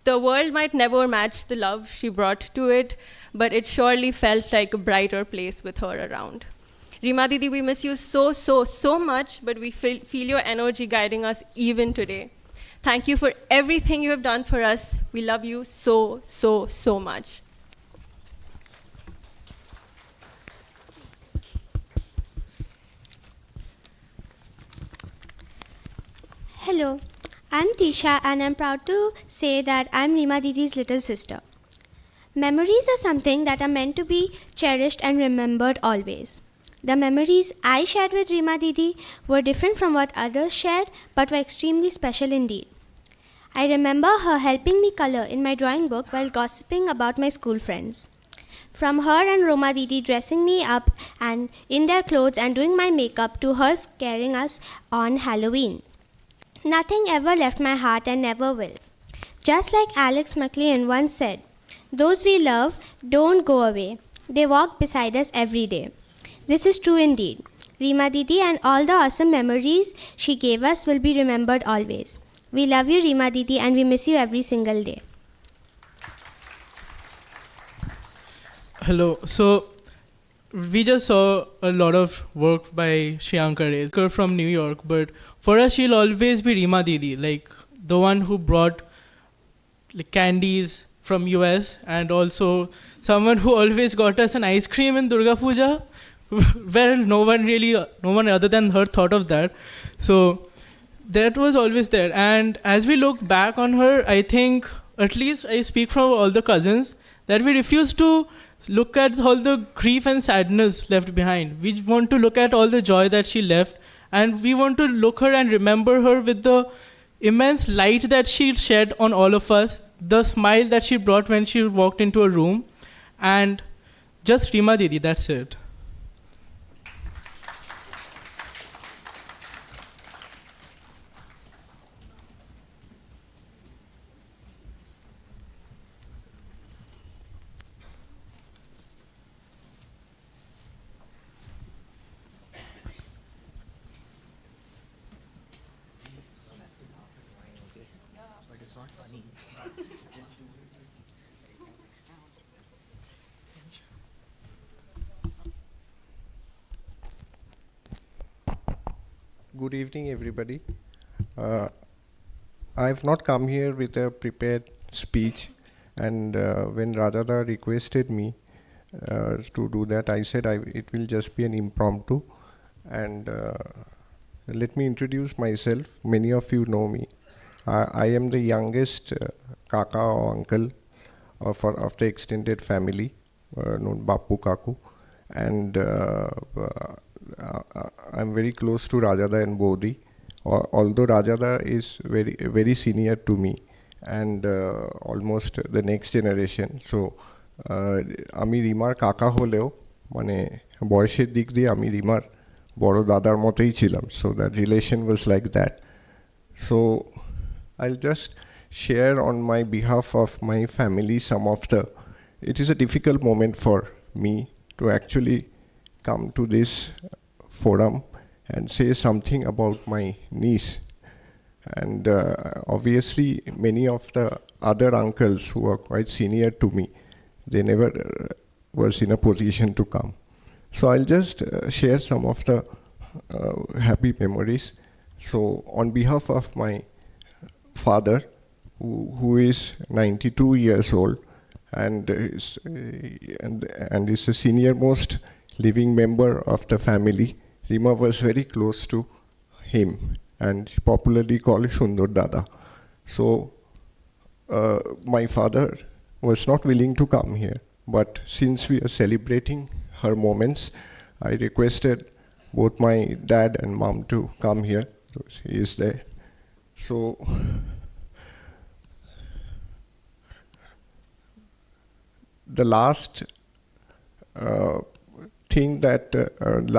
The world might never match the love she brought to it, but it surely felt like a brighter place with her around. Reema Didi, we miss you so, so, so much, but we feel your energy guiding us even today. Thank you for everything you have done for us. We love you so, so, so much. Hello, I'm Tisha, and I'm proud to say that I'm Reema Didi's little sister. Memories are something that are meant to be cherished and remembered always. The memories I shared with Reema Didi were different from what others shared, but were extremely special indeed. I remember her helping me color in my drawing book while gossiping about my school friends. From her and Roma Didi dressing me up and in their clothes and doing my makeup to her scaring us on Halloween. Nothing ever left my heart and never will. Just like Alex McLean once said, "Those we love don't go away. They walk beside us every day." This is true indeed. Reema Didi and all the awesome memories she gave us will be remembered always. We love you, Reema Didi, and we miss you every single day. Hello. So we just saw a lot of work by Sriyanka from New York, but for us she'll always be Reema Didi, like the one who brought like candies from US, and also someone who always got us an ice cream in Durga Puja. Well, no one other than her thought of that. So that was always there. And as we look back on her, I think, at least I speak from all the cousins, that we refuse to look at all the grief and sadness left behind. We want to look at all the joy that she left, and we want to look her and remember her with the immense light that she shed on all of us, the smile that she brought when she walked into a room, and just Reema Didi, that's it. Good evening, everybody. I've not come here with a prepared speech, and when Radhada requested me, to do that. I said it will just be an impromptu. And let me introduce myself. Many of you know me. I am the youngest kaka or uncle of the extended family, known Bapu Kaku. And I'm very close to Rajada and Bodhi. Although Rajada is very senior to me and almost the next generation. So আমি রিমার কাকা হলেও মানে বয়সের দিক দিয়ে আমি রিমার বড় দাদার মতোই ছিলাম. So that relation was like that. So I'll just share on my behalf of my family some of the. It is a difficult moment for me to actually come to this forum and say something about my niece. And obviously many of the other uncles who are quite senior to me, they never was in a position to come. So I'll just share some of the happy memories. So on behalf of my father, who is 92 years old and is the senior most living member of the family, Rima was very close to him and popularly called Shundur Dada. So my father was not willing to come here, but since we are celebrating her moments, I requested both my dad and mom to come here. So he is there. So the last thing that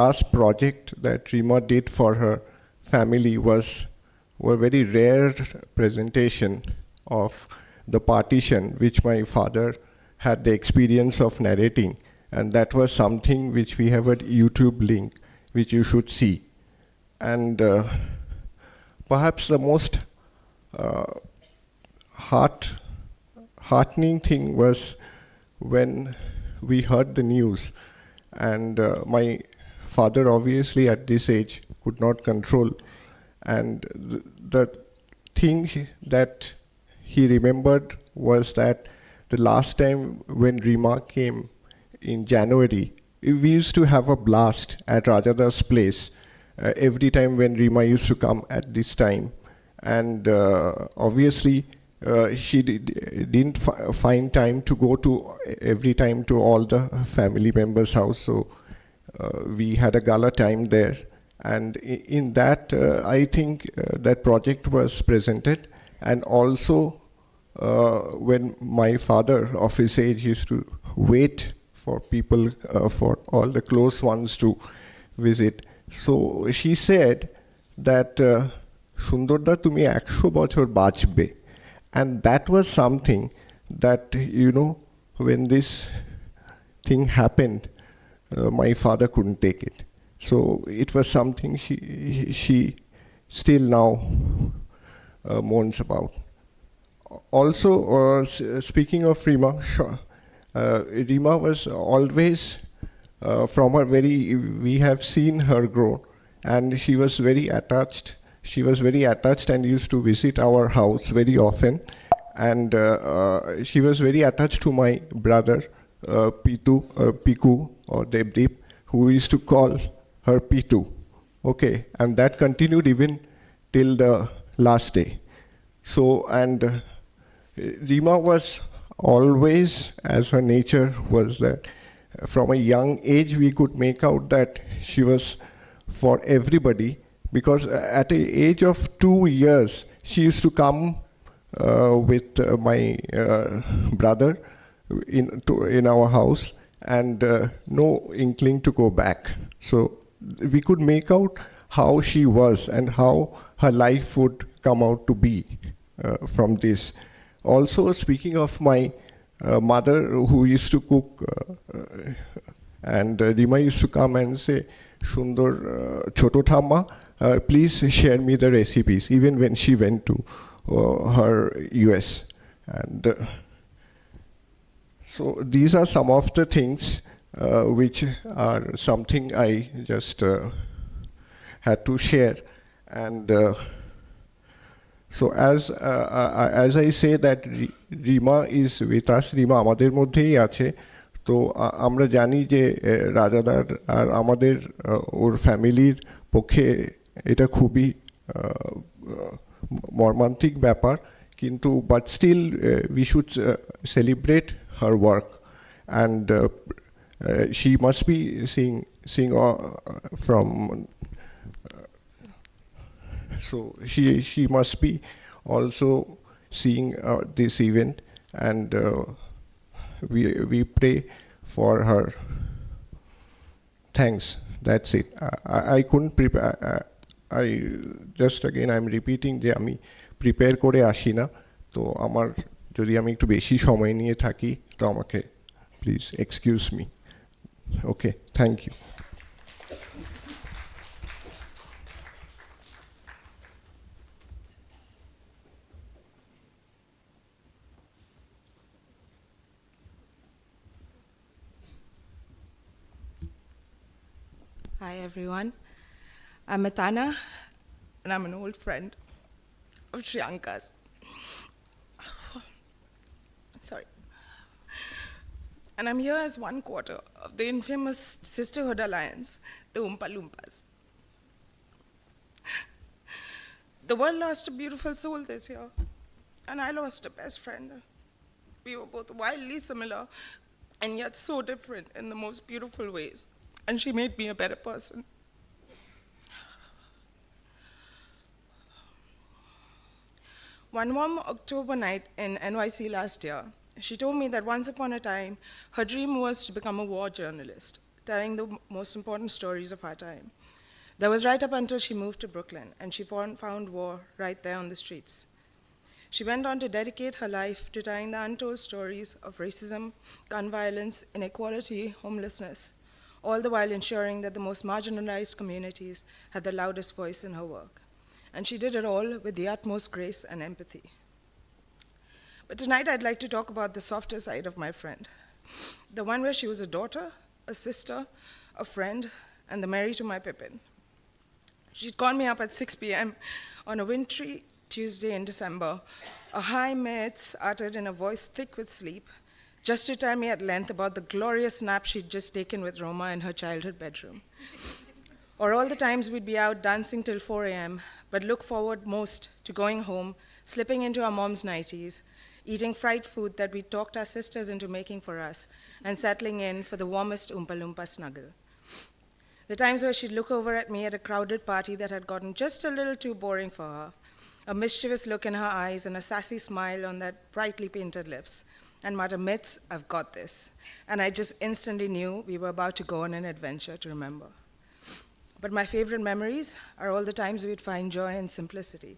last project that Rima did for her family was a very rare presentation of the partition which my father had the experience of narrating, and that was something which we have a YouTube link which you should see. And perhaps the most heartening thing was when we heard the news, and my father obviously at this age could not control, and the thing that he remembered was that the last time when Rima came in January, we used to have a blast at Rajada's place every time when Rima used to come at this time. And obviously she didn't find time to go to every time to all the family members' house. So we had a gala time there. And in that, I think that project was presented. And also, when my father of his age used to wait for people, for all the close ones to visit. So she said that, Shundorda tumi 100 বছর বাঁচবে. And that was something that, you know, when this thing happened, my father couldn't take it. So it was something she still now mourns about. Also, speaking of Rima, Rima was always, from her we have seen her grow, and she was very attached. She was very attached and used to visit our house very often. And she was very attached to my brother, Piku or Devdeep, who used to call her Pitu. Okay, and that continued even till the last day. So, and Rima was always, as her nature was, that from a young age we could make out that she was for everybody, because at the age of 2 years she used to come with my brother in our house, and no inkling to go back. So we could make out how she was and how her life would come out to be from this. Also, speaking of my mother who used to cook, and Rima used to come and say, Shundor, Choto Thamma, please share me the recipes, even when she went to her US. And so these are some of the things which are something I just had to share. And so as I say that Rima is with us, Rima আমাদের মধ্যেই আছে, তো আমরা জানি যে রাজাদার আর আমাদের ওর ফ্যামিলির পক্ষে এটা খুবই মর্মান্তিক ব্যাপার, কিন্তু but still we should celebrate her work and she must be seeing from so she must be also seeing this event, and we pray for her. Thanks. That's it. I couldn't prepare. I just again I'm repeating যে আমি prepare করে আসি না, তো আমার যদি আমি একটু বেশি সময় নিয়ে থাকি তো আমাকে please excuse me. Okay, thank you. Hi everyone, I'm Atana and I'm an old friend of Sriyanka's. Sorry. And I'm here as one quarter of the infamous Sisterhood Alliance, the Oompa Loompas. The world lost a beautiful soul this year, and I lost a best friend. We were both wildly similar and yet so different in the most beautiful ways, and she made me a better person. One warm October night in NYC last year, she told me that once upon a time, her dream was to become a war journalist, telling the most important stories of our time. That was right up until she moved to Brooklyn, and she found war right there on the streets. She went on to dedicate her life to telling the untold stories of racism, gun violence, inequality, homelessness, all the while ensuring that the most marginalized communities had the loudest voice in her work. And she did it all with the utmost grace and empathy. But tonight I'd like to talk about the softer side of my friend, the one where she was a daughter, a sister, a friend, and the Mary to my Pippin. She'd call me up at 6 p.m. on a wintry Tuesday in December, a high mates uttered in a voice thick with sleep, just to tell me at length about the glorious nap she'd just taken with Roma in her childhood bedroom. Or all the times we'd be out dancing till 4 a.m., but look forward most to going home, slipping into our mom's nighties, eating fried food that we talked our sisters into making for us, and settling in for the warmest Oompa Loompa snuggle. The times where she'd look over at me at a crowded party that had gotten just a little too boring for her, a mischievous look in her eyes and a sassy smile on that brightly painted lips, and mutter, "Mitz, I've got this." And I just instantly knew we were about to go on an adventure to remember. But my favorite memories are all the times we'd find joy in simplicity.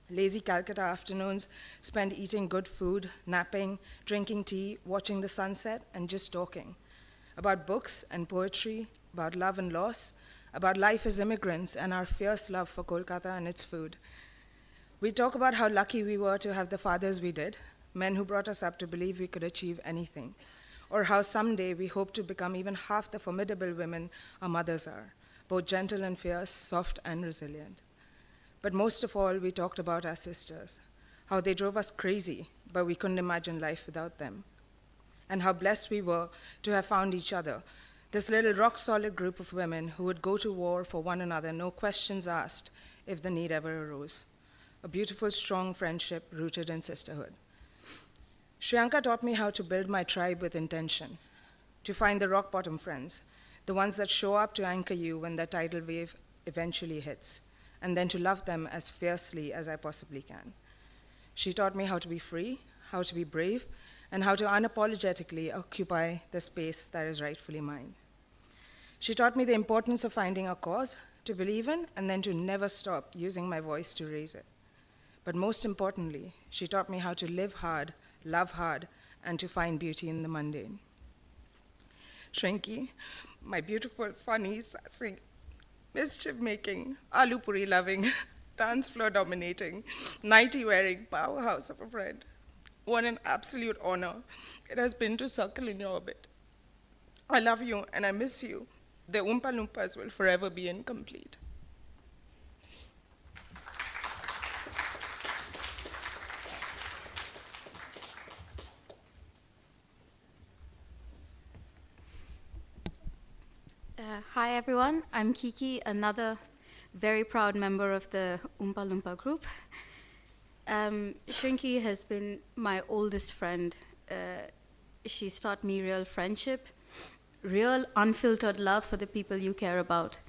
Lazy Calcutta afternoons spent eating good food, napping, drinking tea, watching the sunset, and just talking about books and poetry, about love and loss, about life as immigrants and our fierce love for Kolkata and its food. We talk about how lucky we were to have the fathers we did, men who brought us up to believe we could achieve anything, or how someday we hope to become even half the formidable women our mothers are, both gentle and fierce, soft and resilient. But most of all, we talked about our sisters, how they drove us crazy, but we couldn't imagine life without them, and how blessed we were to have found each other, this little rock-solid group of women who would go to war for one another, no questions asked, if the need ever arose. A beautiful, strong friendship rooted in sisterhood. Sriyanka taught me how to build my tribe with intention, to find the rock-bottom friends, the ones that show up to anchor you when the tidal wave eventually hits, and then to love them as fiercely as I possibly can. She taught me how to be free, how to be brave, and how to unapologetically occupy the space that is rightfully mine. She taught me the importance of finding a cause to believe in and then to never stop using my voice to raise it. But most importantly, she taught me how to live hard, love hard, and to find beauty in the mundane. Shrinky, my beautiful, funny, sassy, mischief-making, aloo puri loving, dance floor dominating, nightie wearing powerhouse of a friend. What an absolute honor it has been to circle in your orbit. I love you and I miss you. The Oompa Loompas will forever be incomplete. Hi everyone, I'm Kiki, another very proud member of the Oompa Loompa group. Shrinky has been my oldest friend. She's taught me real friendship, real unfiltered love for the people you care about.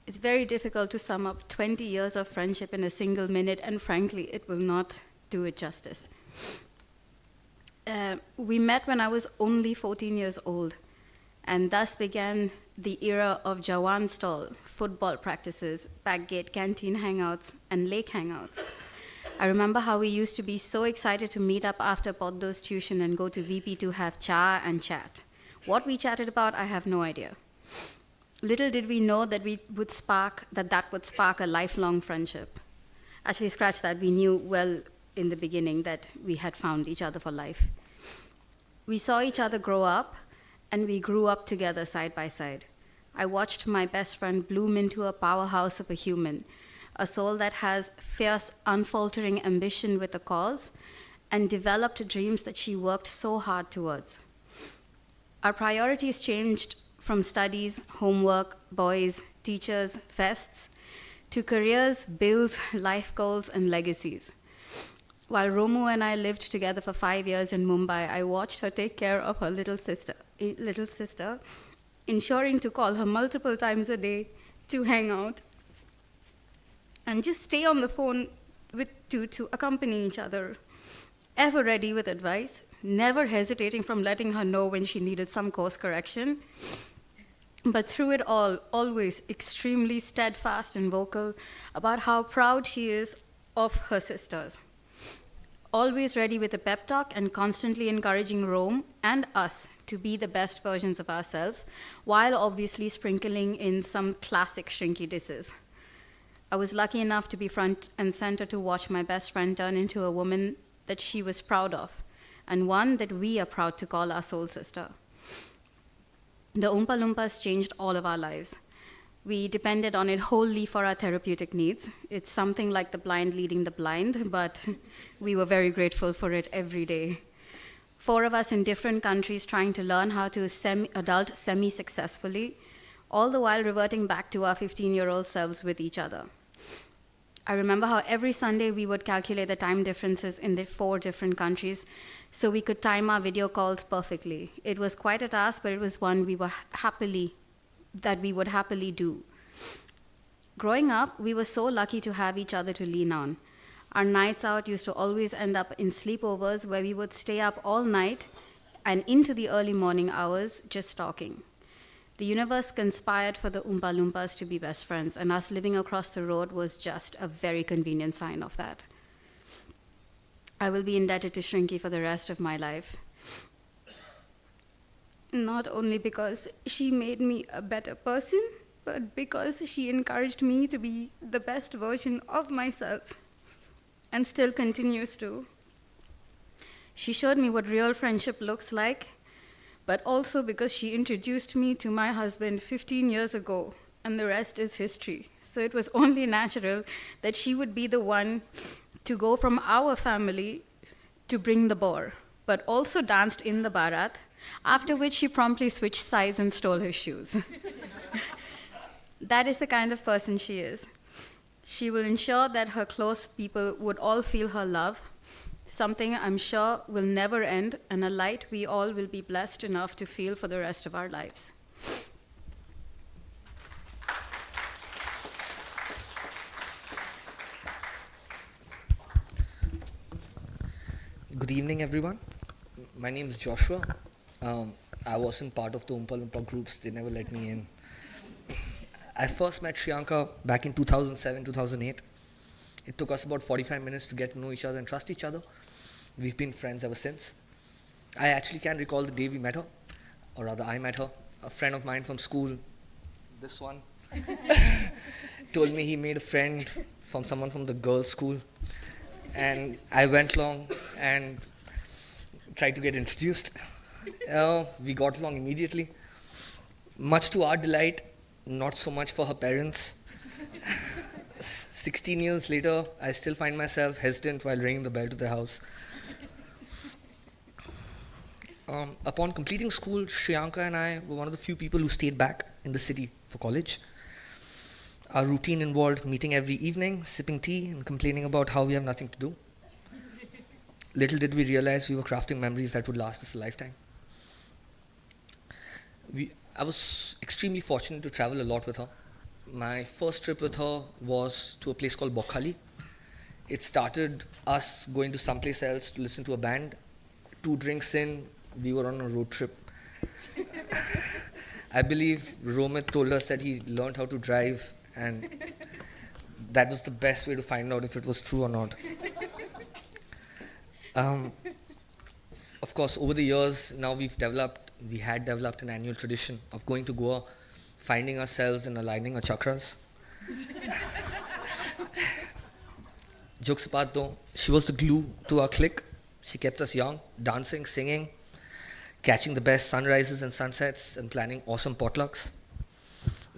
It's very difficult to sum up 20 years of friendship in a single minute, and frankly, it will not do it justice. We met when I was only 14 years old, and thus began the era of Jawan stall, football practices, backgate canteen hangouts, and lake hangouts. I remember how we used to be so excited to meet up after Poddo's tuition and go to VP to have cha and chat. What we chatted about, I have no idea. Little did we know that that would spark a lifelong friendship. Actually, scratch that, we knew well in the beginning that we had found each other for life. We saw each other grow up, and we grew up together side by side. I watched my best friend bloom into a powerhouse of a human, a soul that has fierce, unfaltering ambition with a cause, and developed dreams that she worked so hard towards. Our priorities changed from studies, homework, boys, teachers, fests, to careers, bills, life goals, and legacies. While Romu and I lived together for 5 years in Mumbai, I watched her take care of her little sister, ensuring to call her multiple times a day to hang out and just stay on the phone to accompany each other, ever ready with advice, never hesitating from letting her know when she needed some course correction, but through it all, always extremely steadfast and vocal about how proud she is of her sisters. Always ready with a pep talk and constantly encouraging Rome and us to be the best versions of ourselves, while obviously sprinkling in some classic Shrinky disses. I was lucky enough to be front and center to watch my best friend turn into a woman that she was proud of, and one that we are proud to call our soul sister. The Oompa Loompas changed all of our lives. We depended on it wholly for our therapeutic needs. It's something like the blind leading the blind, but we were very grateful for it every day. 4 of us in different countries trying to learn how to adult semi-successfully, all the while reverting back to our 15-year-old selves with each other. I remember how every Sunday we would calculate the time differences in the 4 different countries so we could time our video calls perfectly. It was quite a task, but it was one we would happily do. Growing up, we were so lucky to have each other to lean on. Our nights out used to always end up in sleepovers where we would stay up all night and into the early morning hours just talking. The universe conspired for the Oompa Loompas to be best friends, and us living across the road was just a very convenient sign of that. I will be indebted to Shrinky for the rest of my life. Not only because she made me a better person, but because she encouraged me to be the best version of myself, and still continues to. She showed me what real friendship looks like, but also because she introduced me to my husband 15 years ago, and the rest is history. So it was only natural that she would be the one to go from our family to bring the boar, but also danced in the Bharat, after which she promptly switched sides and stole his shoes. That is the kind of person she is. She will ensure that her close people would all feel her love, something I'm sure will never end, and a light we all will be blessed enough to feel for the rest of our lives. Good evening, everyone. My name is Joshua. I wasn't part of the Oompa Loompa groups. They never let me in. I first met Sriyanka back in 2007, 2008. It took us about 45 minutes to get to know each other and trust each other. We've been friends ever since. I actually can recall the day we met her, or rather I met her. A friend of mine from school, this one, told me he made a friend from someone from the girls' school. And I went along and tried to get introduced. We got along immediately. Much to our delight, not so much for her parents. 16 years later, I still find myself hesitant while ringing the bell to the house. Upon completing school, Sriyanka and I were one of the few people who stayed back in the city for college. Our routine involved meeting every evening, sipping tea, and complaining about how we have nothing to do. Little did we realize we were crafting memories that would last us a lifetime. I was extremely fortunate to travel a lot with her. My first trip with her was to a place called Bokhali. It started us going to someplace else to listen to a band. 2 drinks in, we were on a road trip. I believe Romit told us that he learned how to drive, and that was the best way to find out if it was true or not. Of course, over the years, now we had developed an annual tradition of going to Goa, finding ourselves and aligning our chakras. Jokes apart though, she was the glue to our clique. She kept us young, dancing, singing, catching the best sunrises and sunsets, and planning awesome potlucks.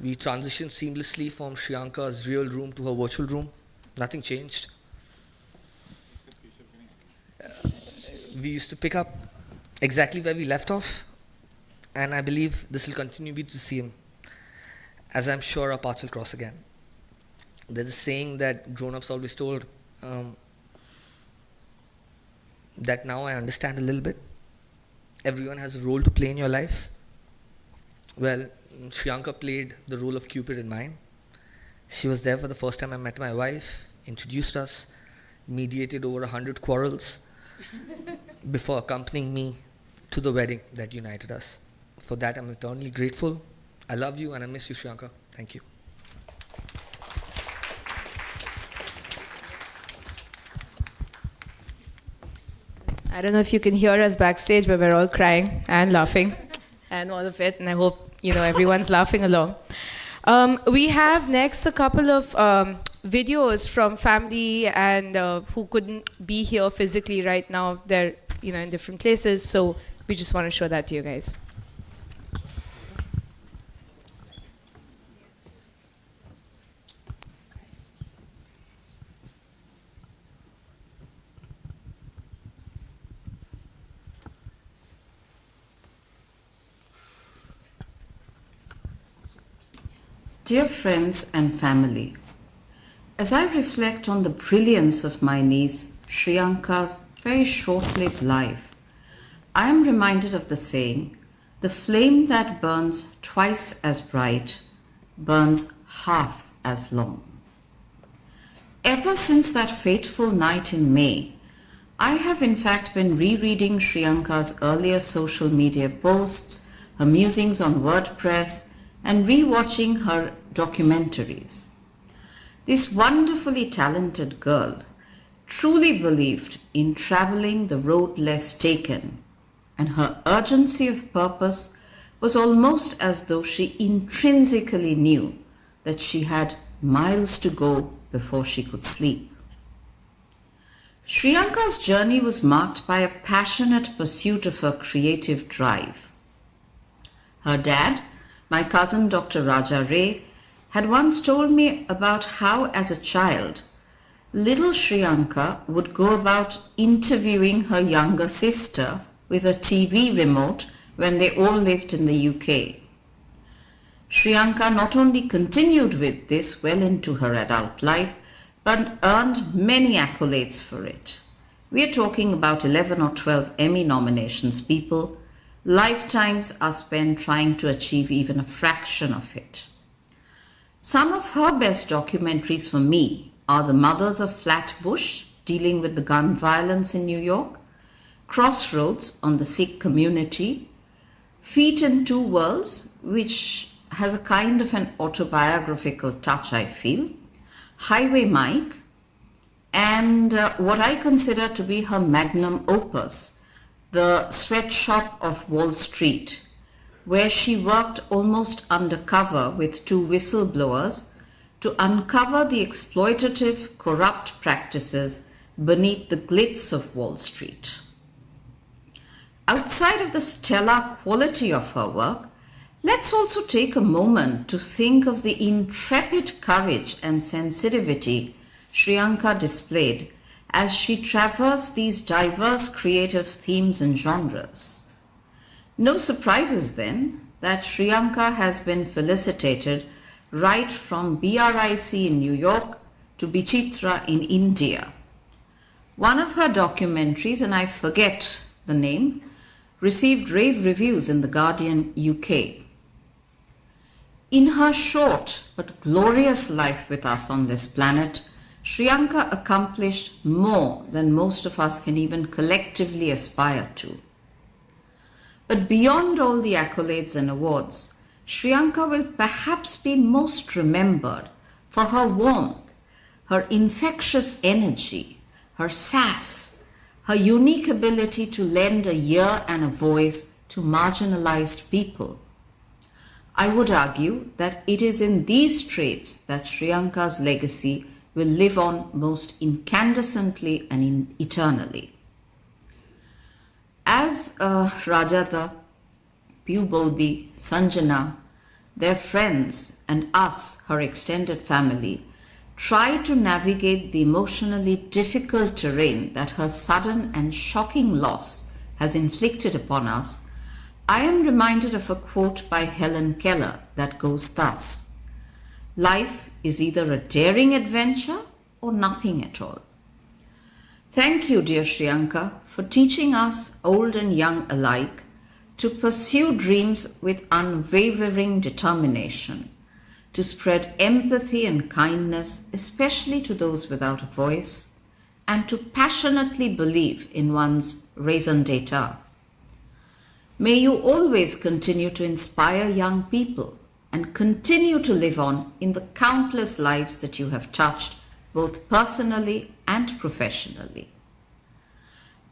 We transitioned seamlessly from Sriyanka's real room to her virtual room. Nothing changed. We used to pick up exactly where we left off, and I believe this will continue to be the same, as I'm sure our paths will cross again. There's a saying that grown-ups always told, that now I understand a little bit. Everyone has a role to play in your life. Well, Sriyanka played the role of Cupid in mine. She was there for the first time I met my wife, introduced us, mediated over 100 quarrels before accompanying me to the wedding that united us. For that, I'm eternally grateful. I love you and I miss you, Sriyanka. Thank you. I don't know if you can hear us backstage, but we're all crying and laughing and all of it, and I hope everyone's laughing along. We have next a couple of videos from family and who couldn't be here physically right now. They're in different places, so we just want to show that to you guys. Dear friends and family, as I reflect on the brilliance of my niece Sriyanka's very short-lived life, I am reminded of the saying, the flame that burns twice as bright burns half as long. Ever since that fateful night in May, I have in fact been rereading Sriyanka's earlier social media posts, her musings on WordPress, and rewatching her documentaries. This wonderfully talented girl truly believed in traveling the road less taken, and her urgency of purpose was almost as though she intrinsically knew that she had miles to go before she could sleep. Sriyanka's journey was marked by a passionate pursuit of her creative drive. Her dad, my cousin Dr. Raja Ray, had once told me about how, as a child, little Sriyanka would go about interviewing her younger sister with a TV remote when they all lived in the UK. Sriyanka not only continued with this well into her adult life, but earned many accolades for it. We are talking about 11 or 12 Emmy nominations, people. Lifetimes are spent trying to achieve even a fraction of it. Some of her best documentaries for me are The Mothers of Flatbush, dealing with the gun violence in New York, Crossroads on the Sikh community, Feet in Two Worlds, which has a kind of an autobiographical touch, I feel, Highway Mike, and what I consider to be her magnum opus, The Sweatshop of Wall Street, where she worked almost undercover with 2 whistleblowers to uncover the exploitative, corrupt practices beneath the glitz of Wall Street. Outside of the stellar quality of her work, let's also take a moment to think of the intrepid courage and sensitivity Sriyanka displayed as she traversed these diverse creative themes and genres. No surprises then that Sriyanka has been felicitated right from BRIC in New York to Bichitra in India. One of her documentaries, and I forget the name, received rave reviews in The Guardian UK. In her short but glorious life with us on this planet, Sriyanka accomplished more than most of us can even collectively aspire to. But beyond all the accolades and awards, Sriyanka will perhaps be most remembered for her warmth, her infectious energy, her sass, her unique ability to lend a ear and a voice to marginalized people. I would argue that it is in these traits that Sriyanka's legacy will live on most incandescently and eternally. As Rajata, Pubodhi, Sanjana, their friends, and us, her extended family, try to navigate the emotionally difficult terrain that her sudden and shocking loss has inflicted upon us, I am reminded of a quote by Helen Keller that goes thus: "Life is either a daring adventure or nothing at all." Thank you, dear Sriyanka, for teaching us, old and young alike, to pursue dreams with unwavering determination, to spread empathy and kindness, especially to those without a voice, and to passionately believe in one's raison d'etre. May you always continue to inspire young people and continue to live on in the countless lives that you have touched, both personally and professionally.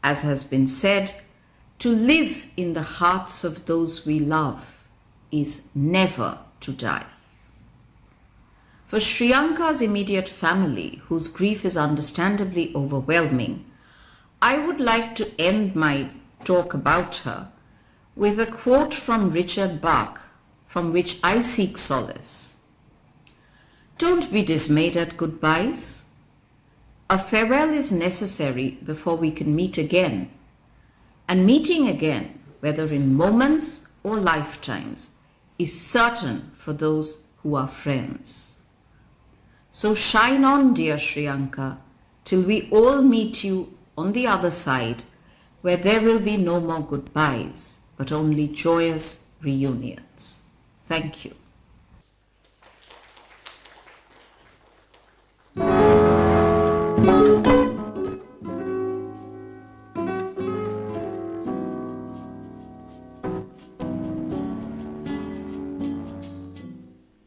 As has been said, to live in the hearts of those we love is never to die. For Sriyanka's immediate family, whose grief is understandably overwhelming, I would like to end my talk about her with a quote from Richard Bach, from which I seek solace. "Don't be dismayed at goodbyes. A farewell is necessary before we can meet again. And meeting again, whether in moments or lifetimes, is certain for those who are friends. So shine on, dear Sriyanka, till we all meet you on the other side, where there will be no more goodbyes, but only joyous reunions." Thank you.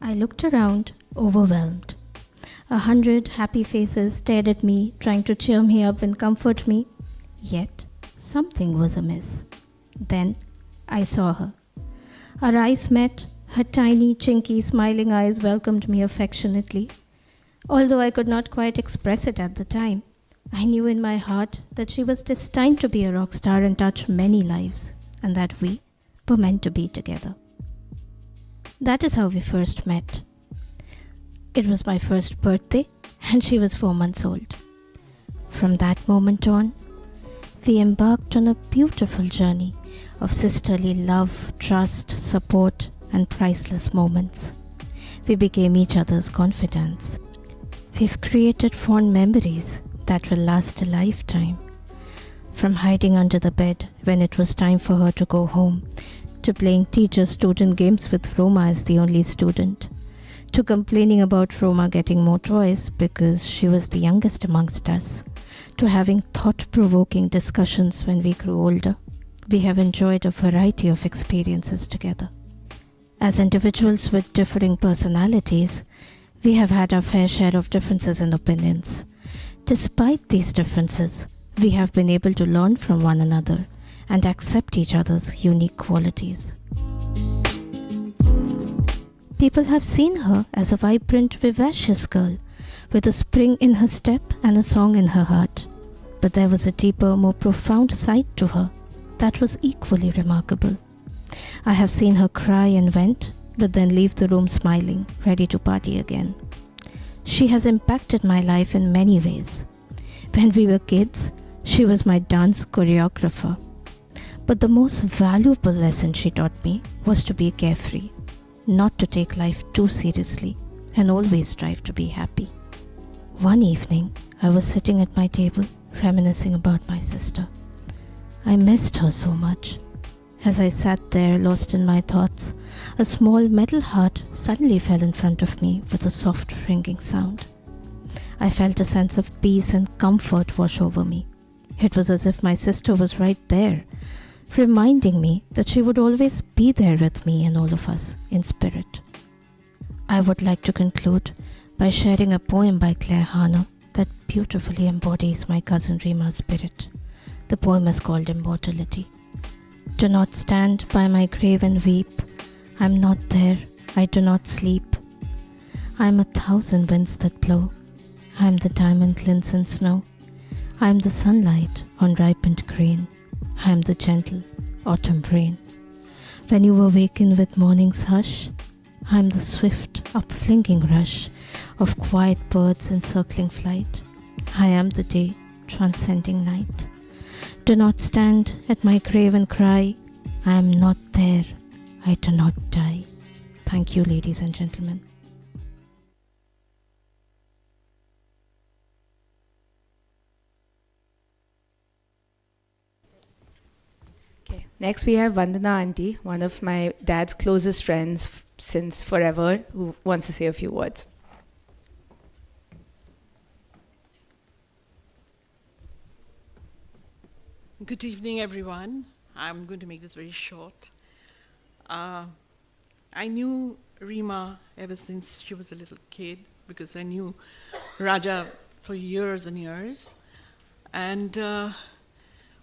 I looked around, overwhelmed. 100 happy faces stared at me, trying to cheer me up and comfort me. Yet, something was amiss. Then, I saw her. Our eyes met. Her tiny, chinky, smiling eyes welcomed me affectionately. Although I could not quite express it at the time, I knew in my heart that she was destined to be a rock star and touch many lives, and that we were meant to be together. That is how we first met. It was my first birthday, and she was 4 months old. From that moment on, we embarked on a beautiful journey of sisterly love, trust, support, and priceless moments. We became each other's confidants. We've created fond memories that will last a lifetime. From hiding under the bed when it was time for her to go home, to playing teacher-student games with Roma as the only student, to complaining about Roma getting more toys because she was the youngest amongst us, to having thought-provoking discussions when we grew older. We have enjoyed a variety of experiences together. As individuals with differing personalities, we have had our fair share of differences in opinions. Despite these differences, we have been able to learn from one another and accept each other's unique qualities. People have seen her as a vibrant, vivacious girl with a spring in her step and a song in her heart. But there was a deeper, more profound side to her that was equally remarkable. I have seen her cry and vent, but then leave the room smiling, ready to party again. She has impacted my life in many ways. When we were kids, she was my dance choreographer. But the most valuable lesson she taught me was to be carefree, not to take life too seriously, and always strive to be happy. One evening, I was sitting at my table, reminiscing about my sister. I missed her so much. As I sat there, lost in my thoughts, a small metal heart suddenly fell in front of me with a soft ringing sound. I felt a sense of peace and comfort wash over me. It was as if my sister was right there, reminding me that she would always be there with me and all of us in spirit. I would like to conclude by sharing a poem by Claire Hanna that beautifully embodies my cousin Rima's spirit. The poem is called Immortality. Do not stand by my grave and weep. I am not there, I do not sleep. I am 1,000 winds that blow. I am the diamond glints in snow. I am the sunlight on ripened grain. I am the gentle autumn rain. When you awaken with morning's hush, I am the swift upflinging rush of quiet birds in circling flight. I am the day transcending night. Do not stand at my grave and cry, I am not there, I do not die. Thank you, ladies and gentlemen. Okay. Next we have Vandana Auntie, one of my dad's closest friends since forever, who wants to say a few words. Good evening, everyone. I'm going to make this very short. I knew Rima ever since she was a little kid because I knew Raja for years and years. And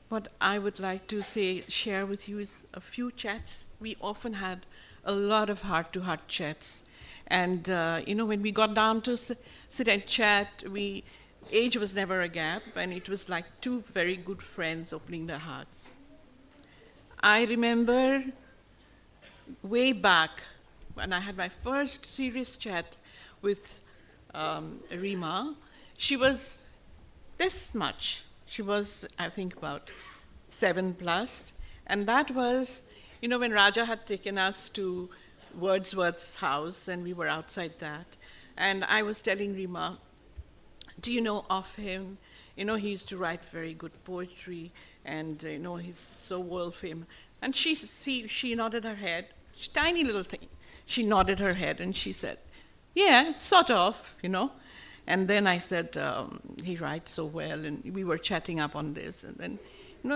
what I would like to share with you is a few chats. We often had a lot of heart-to-heart chats. And, when we got down to sit and chat, age was never a gap, and it was like two very good friends opening their hearts. I remember way back when I had my first serious chat with Rima, she was this much. She was, I think, about 7+, and that was, when Raja had taken us to Wordsworth's house, and we were outside that, and I was telling Rima, do you know of him? He used to write very good poetry, and he's so world famous. And she nodded her head, tiny little thing. She nodded her head and she said, yeah, sort of, And then I said, he writes so well, and we were chatting up on this. And then,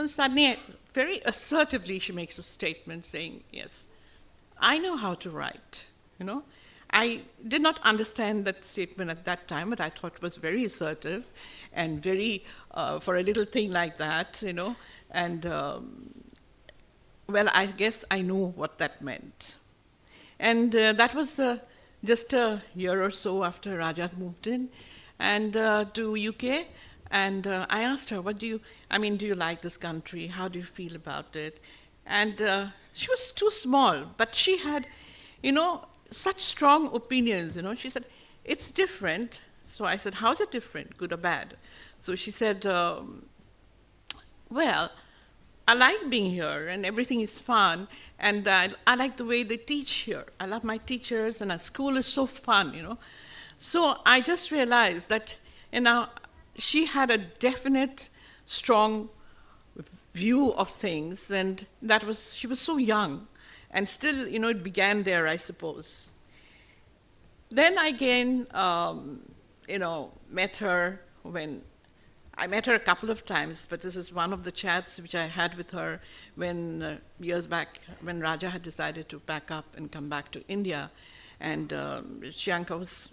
suddenly, very assertively, she makes a statement saying, yes, I know how to write, I did not understand that statement at that time, but I thought it was very assertive and very, for a little thing like that, and well, I guess I knew what that meant. And that was just a year or so after Raja moved in and to UK, and I asked her, do you like this country? How do you feel about it? And she was too small, but she had, such strong opinions, She said, it's different. So I said, how's it different, good or bad? So she said, well, I like being here and everything is fun, and I like the way they teach here. I love my teachers, and at school is so fun, So I just realized that, she had a definite, strong view of things, and she was so young. And still, it began there, I suppose. Then I again, met her I met her a couple of times, but this is one of the chats which I had with her when, years back, when Raja had decided to pack up and come back to India. And Sriyanka was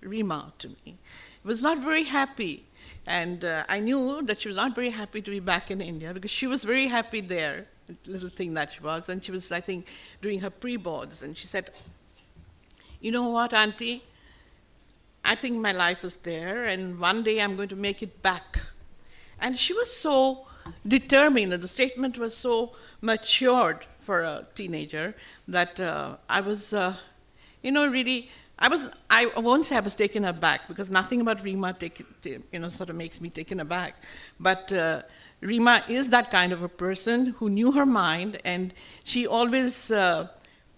Rima to me. Was not very happy. And I knew that she was not very happy to be back in India because she was very happy there. Little thing that she was, and she was, I think, doing her pre-boards, and she said, you know what, Auntie, I think my life is there, and one day I'm going to make it back. And she was so determined, and the statement was so matured for a teenager that I was, really, I won't say I was taken aback, because nothing about Rima sort of makes me taken aback, but Rima is that kind of a person who knew her mind, and she always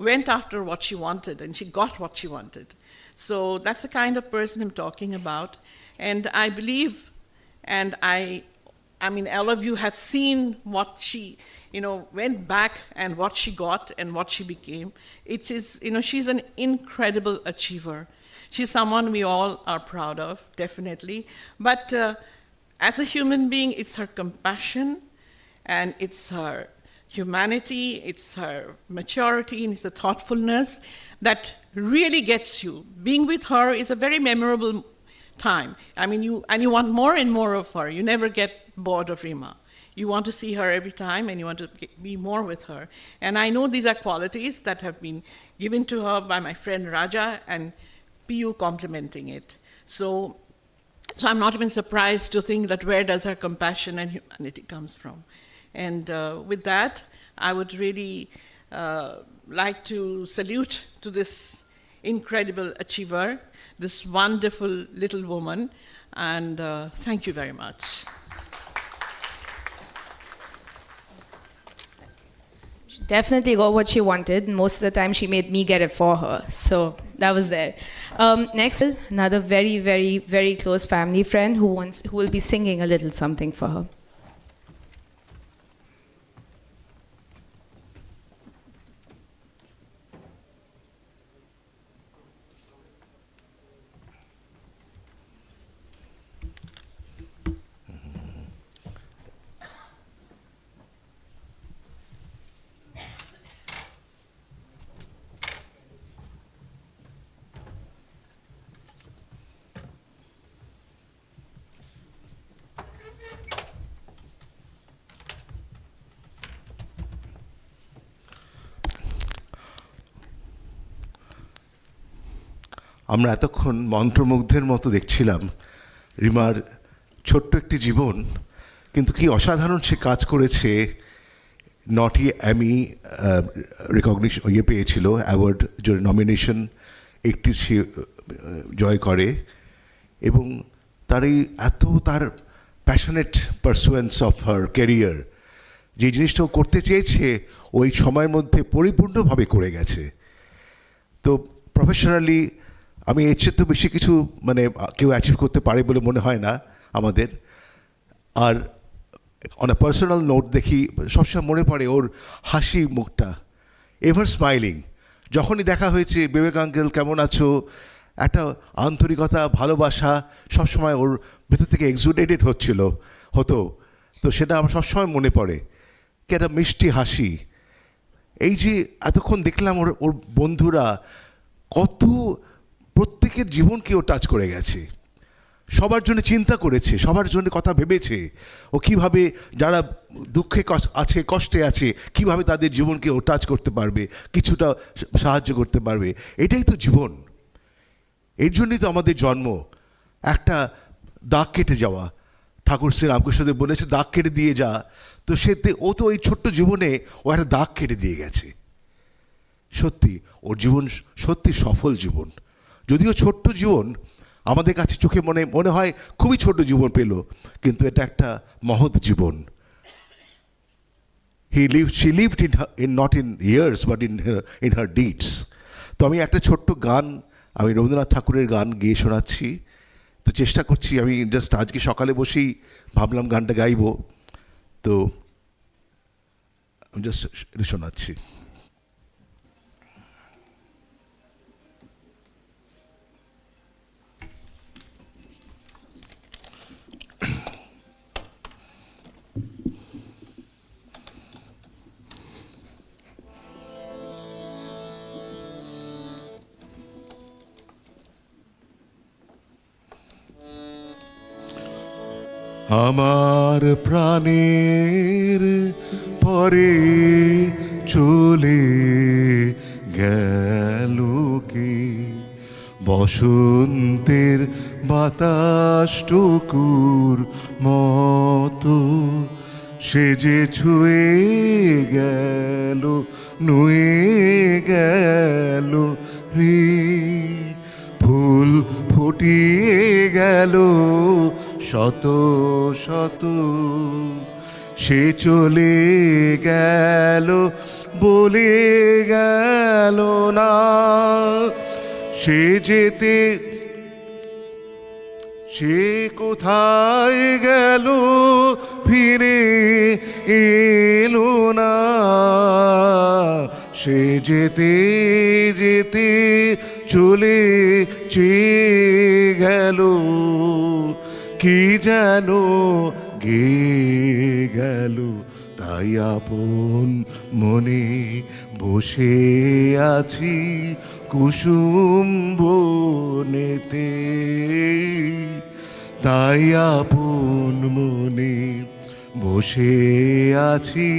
went after what she wanted, and she got what she wanted. So that's the kind of person I'm talking about. And I believe, and I mean, all of you have seen what she, went back and what she got and what she became. It is, she's an incredible achiever. She's someone we all are proud of, definitely. But as a human being, it's her compassion, and it's her humanity, it's her maturity, and it's the thoughtfulness that really gets you. Being with her is a very memorable time. I mean, you want more and more of her. You never get bored of Rima. You want to see her every time, and you want to be more with her. And I know these are qualities that have been given to her by my friend Raja, and PU complementing it. So I'm not even surprised to think that where does her compassion and humanity comes from. And with that, I would really like to salute to this incredible achiever, this wonderful little woman, and thank you very much. She definitely got what she wanted. Most of the time she made me get it for her. So that was there. Next, another very, very, very close family friend who will be singing a little something for her. আমরা এতক্ষণ মন্ত্রমুগ্ধের মতো দেখছিলাম রিমার ছোট্ট একটি জীবন, কিন্তু কি অসাধারণ সে কাজ করেছে। নটি অ্যামি রেকগনিশন পেয়েছিল, অ্যাওয়ার্ড জন্য নমিনেশন, একটি সে জয় করে, এবং তার তার প্যাশনেট পারসুয়েন্স অফ হার ক্যারিয়ার, যে জিনিসটা ও করতে চেয়েছে ওই সময়ের মধ্যে পরিপূর্ণভাবে করে গেছে। তো প্রফেশনালি আমি এর চেয়ে তো বেশি কিছু কেউ অ্যাচিভ করতে পারে বলে মনে হয় না আমাদের। আর অন আ পার্সোনাল নোট দেখি সবসময় মনে পড়ে ওর হাসি মুখটা, এভার স্মাইলিং। যখনই দেখা হয়েছে, বিবেক আঙ্কেল কেমন আছো, একটা আন্তরিকতা, ভালোবাসা সবসময় ওর ভেতর থেকে এক্সুডেটেড হতো। তো সেটা আমার সবসময় মনে পড়ে, কি একটা মিষ্টি হাসি। এই যে এতক্ষণ দেখলাম ওর বন্ধুরা কত প্রত্যেকের জীবনকে ও টাচ করে গেছে, সবার জন্য চিন্তা করেছে, সবার জন্য কথা ভেবেছে, ও কীভাবে যারা দুঃখে আছে, কষ্টে আছে, কীভাবে তাদের জীবনকে ও টাচ করতে পারবে, কিছুটা সাহায্য করতে পারবে। এটাই তো জীবন, এর জন্যই তো আমাদের জন্ম। একটা দাগ কেটে যাওয়া, ঠাকুর শ্রী রামকৃষ্ণদেব বলেছে দাগ কেটে দিয়ে যা। তো ও তো ওই ছোট্ট জীবনে ও একটা দাগ কেটে দিয়ে গেছে। সত্যি ওর জীবন সত্যি সফল জীবন, যদিও ছোট্ট জীবন আমাদের কাছে চোখে মনে হয় খুবই ছোট জীবন পেল, কিন্তু এটা একটা মহৎ জীবন। she lived not in years but in her deeds. তো আমি একটা ছোট্ট গান, আমি রবীন্দ্রনাথ ঠাকুরের গান গেয়ে শোনাচ্ছি। তো চেষ্টা করছি, আমি জাস্ট আজকে সকালে বসেই ভাবলাম গানটা গাইবো, তো আমি জাস্ট শোনাচ্ছি। আমার প্রাণের পরে চলে গেল কে, বসন্তের বাতাসটুকুর মতো সে যে ছুঁয়ে গেল, নুয়ে গেল রে, ফুল ফুটিয়ে গেল শত শত, সে চলে গেল বলে গেল না, সে যেতে সে কোথায় গেল ফিরে এলো না, সে যেতে যেতে চলে গেল, কি যেন গে গেল, তাই আপন মনে বসে আছি কুসুম বনেতে, তাই আপন মনে বসে আছি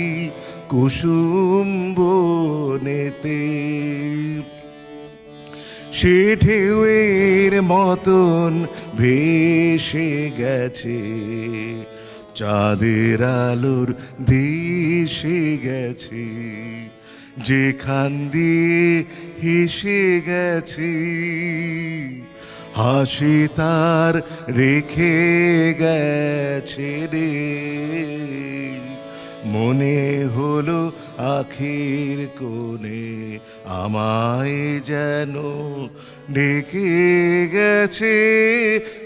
কুসুম বনেতে। সে ঢেউয়ের মতন ভেসে গেছে, চাঁদের আলোর দেশে গেছে, যেখান দিয়ে হেসে গেছে, হাসি তার রেখে গেছে রে, মনে হলো আখির কোণে আমায় যেন ডেকে গেছে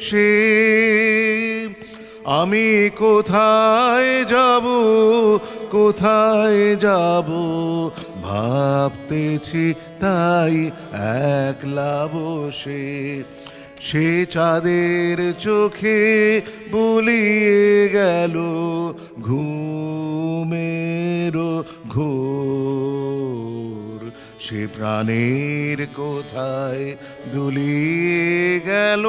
সে। আমি কোথায় যাব, কোথায় যাব ভাবতেছি তাই একলা বসে, সে চাঁদের চোখে বুলিয়ে গেল ঘুমের ঘোর, সে প্রাণের কোথায় দুলিয়ে গেল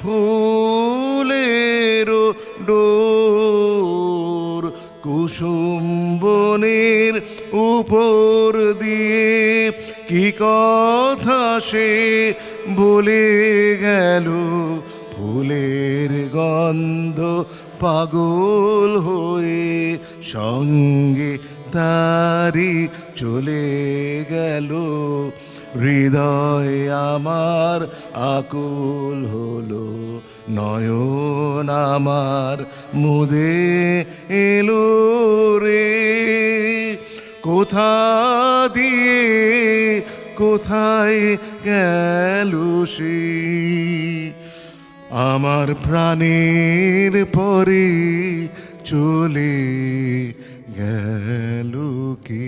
ফুলের ডোর, কুসুম বনের উপর দিয়ে কি কথা সে বলে গেল, ফুলের গন্ধ পাগল হয়ে সঙ্গে তারি চলে গেল, হৃদয় আমার আকুল হলো, নয়ন আমার মুদে এলো রে, কোথা দিয়ে কোথায় গেল সে, আমার প্রাণের পরে চলে গেল কে।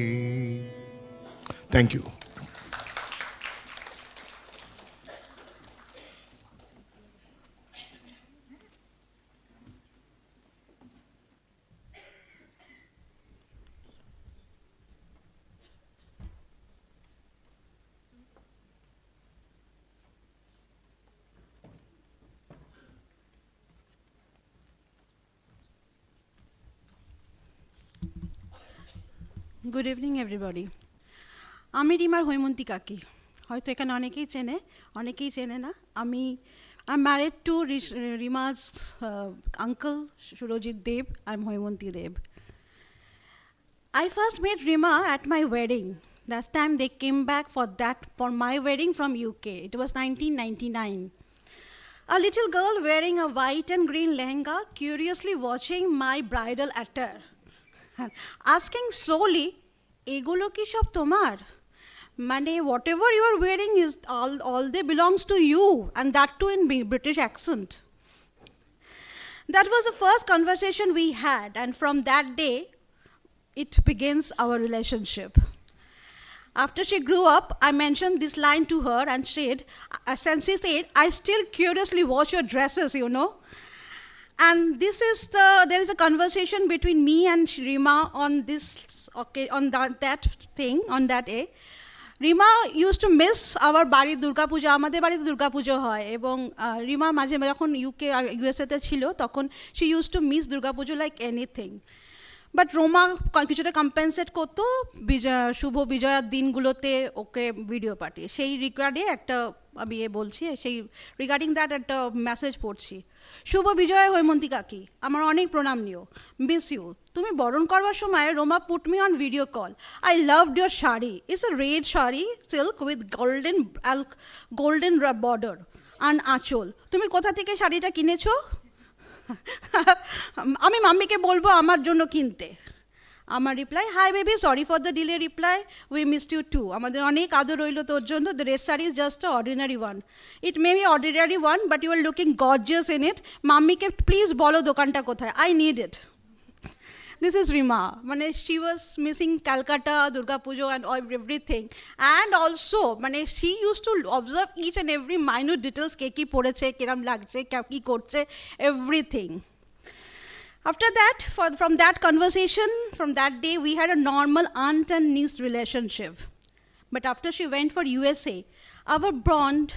Thank you. Good evening everybody. আমি রিমার হৈমন্তী কাকি, হয়তো এখানে অনেকেই চেনে, অনেকেই চেনে না। আমি married to Rima's uncle Surojit Dev. I'm Hoymonti Dev. I first met Rima at my wedding. That time they came back for my wedding from UK. It was 1999. A little girl wearing a white and green lehenga, curiously watching my bridal attire, asking slowly, "Egulo ki shob tomar?" Mane, whatever you are wearing is all they belongs to you, and that too in British accent. That was the first conversation we had, and from that day, it begins our relationship. After she grew up, I mentioned this line to her and said, since she said, "I still curiously watch your dresses, you know." And there is a conversation between me and Rima on this, okay, on that thing, on that day. Rima used to miss our বাড়ি দুর্গা পূজা, আমাদের বাড়িতে দুর্গা পুজো হয়, এবং রিমা মাঝে যখন ইউএসএতে ছিল তখন she used to miss Durga Puja like anything. But Ruma কিছুটা কম্পেনসেট করতো শুভ বিজয়ার দিনগুলোতে ওকে ভিডিও পাঠিয়ে। সেই রিগার্ডে একটা আমি বলছি, সেই রিগার্ডিং দ্যাট একটা মেসেজ পড়ছি। শুভ বিজয় হৈমন্তী কাকি, আমার অনেক প্রণাম নিও, মিস ইউ। তুমি বরণ করবার সময় Roma put me on video call. I loved your sari, it's a red sari silk with golden border and aanchal. তুমি কোথা থেকে শাড়িটা কিনেছো? আমি মাম্মিকে বলবো আমার জন্য কিনতে। আমার reply, hi baby, sorry for the delay reply, we missed you too, আমাদের অনেক আদর রইল তোর জন্য, the red sari is just a ordinary one, it may be ordinary one but you are looking gorgeous in it, মাম্মিকে please বলো দোকানটা কোথায়, I need it. This is Rima. She was missing Calcutta, Durga Pujo and everything. And also, she used to observe each and every minute details, ke ki poreche, kiram lagche, ki korche, everything. After that, from that conversation, from that day, we had a normal aunt and niece relationship. But after she went for USA, our bond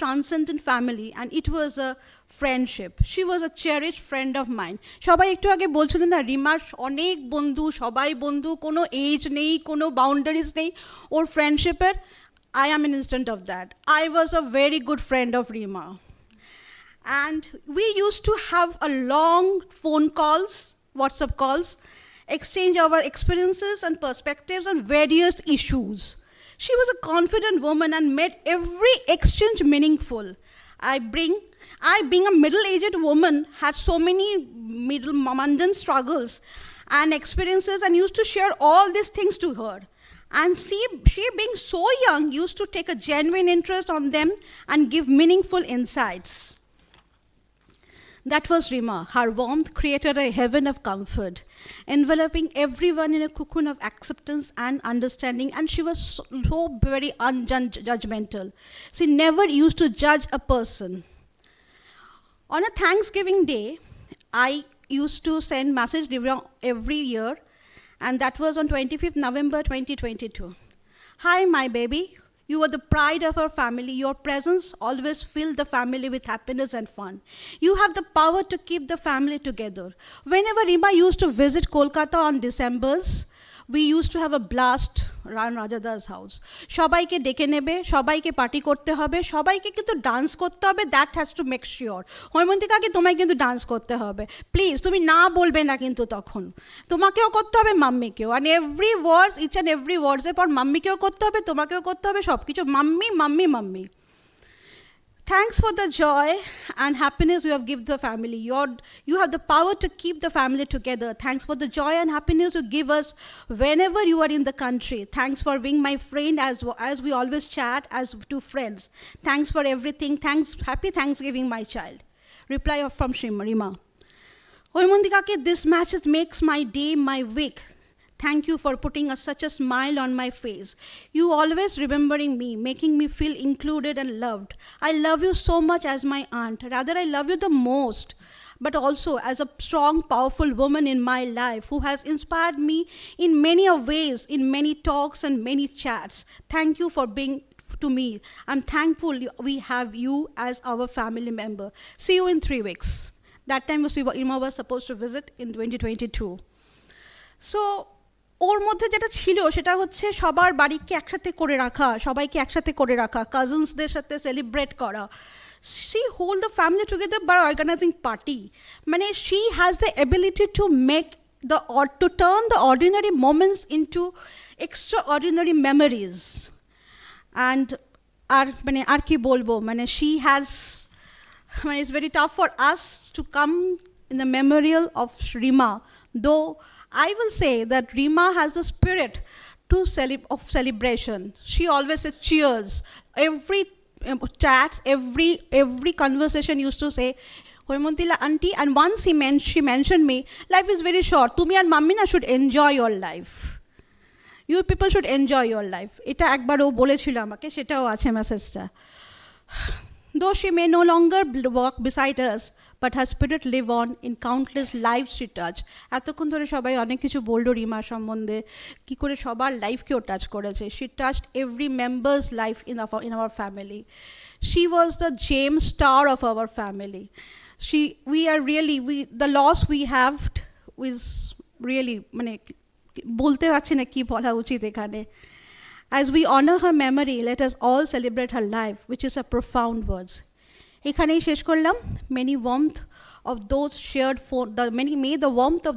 transcended family and it was a friendship. She was a cherished friend of mine. সবাই একটু আগে বলছিলেন না রিমার অনেক বন্ধু, সবাই বন্ধু, কোনো এজ নেই, কোনো বাউন্ডারিজ নেই ওর ফ্রেন্ডশিপের। I am an instant of that. I was a very good friend of Rima. And we used to have a long phone calls, WhatsApp calls, exchange our experiences and perspectives on various issues. She was a confident woman and made every exchange meaningful. I, being a middle-aged woman, had so many mundane struggles and experiences and used to share all these things to her. And she being so young, used to take a genuine interest on them and give meaningful insights. That was Rima. Her warmth created a heaven of comfort, enveloping everyone in a cocoon of acceptance and understanding, and she was so very unjudgmental. She never used to judge a person. On a Thanksgiving day, I used to send message every year, and that was on 25th November 2022. Hi, my baby. You are the pride of our family. Your presence always filled the family with happiness and fun. You have the power to keep the family together. Whenever Rima used to visit Kolkata on Decembers, we used to have a blast around Rajada's house. সবাইকে ডেকে নেবে, সবাইকে party করতে হবে, সবাইকে কিন্তু dance করতে হবে, that has to make sure. হৈমন্তিকাকে তোমায় কিন্তু ডান্স করতে হবে, প্লিজ তুমি না বলবে না কিন্তু তখন, তোমাকেও করতে হবে মাম্মিকেও, আর every words, each and every ওয়ার্ডসের পর মাম্মিকেও করতে হবে, তোমাকেও করতে হবে, সব কিছু mummy mummy mummy. Thanks for the joy and happiness you have given the family. You have the power to keep the family together. Thanks for the joy and happiness you give us whenever you are in the country. Thanks for being my friend as we always chat as two friends. Thanks for everything. Thanks. Happy Thanksgiving, my child. Reply from Rima. Oimondikake, this message makes my day, my week. Thank you for putting such a smile on my face. You always remembering me, making me feel included and loved. I love you so much as my aunt. Rather, I love you the most, but also as a strong, powerful woman in my life who has inspired me in many ways, in many talks and many chats. Thank you for being to me. I'm thankful we have you as our family member. See you in 3 weeks. That time Rima was supposed to visit in 2022. So, ওর মধ্যে যেটা ছিল সেটা হচ্ছে সবার বাড়িকে একসাথে করে রাখা, সবাইকে একসাথে করে রাখা, কাজিনসদের সাথে সেলিব্রেট করা। She hold the family together by organizing party. She has the ability to to turn the ordinary moments into extraordinary memories. And আর কি বলবো, she has, it's very tough for us to come in the memorial of Rima, though I will say that Rima has the spirit of celebration. She always says cheers. Every chat, every conversation used to say, Hoimontila auntie, and once she mentioned me, life is very short. Tumi and mummy na should enjoy your life. You people should enjoy your life. Eta ekbar o bolechilo amake, setao ache message-ta. Though she may no longer walk beside us, but her spirit live on in countless lives she touched. এতক্ষণ ধরে সবাই অনেক কিছু বললো রিমা সম্বন্ধে, কি করে সবার লাইফকেও টাচ করেছে। She touched every member's life in our family. She was the gem star of our family. The loss we have is really, বলতে পারছি না কি বলা উচিত এখানে। As we honor her memory, let us all celebrate her life, which is a profound words. এখানেই শেষ করলাম। May the warmth of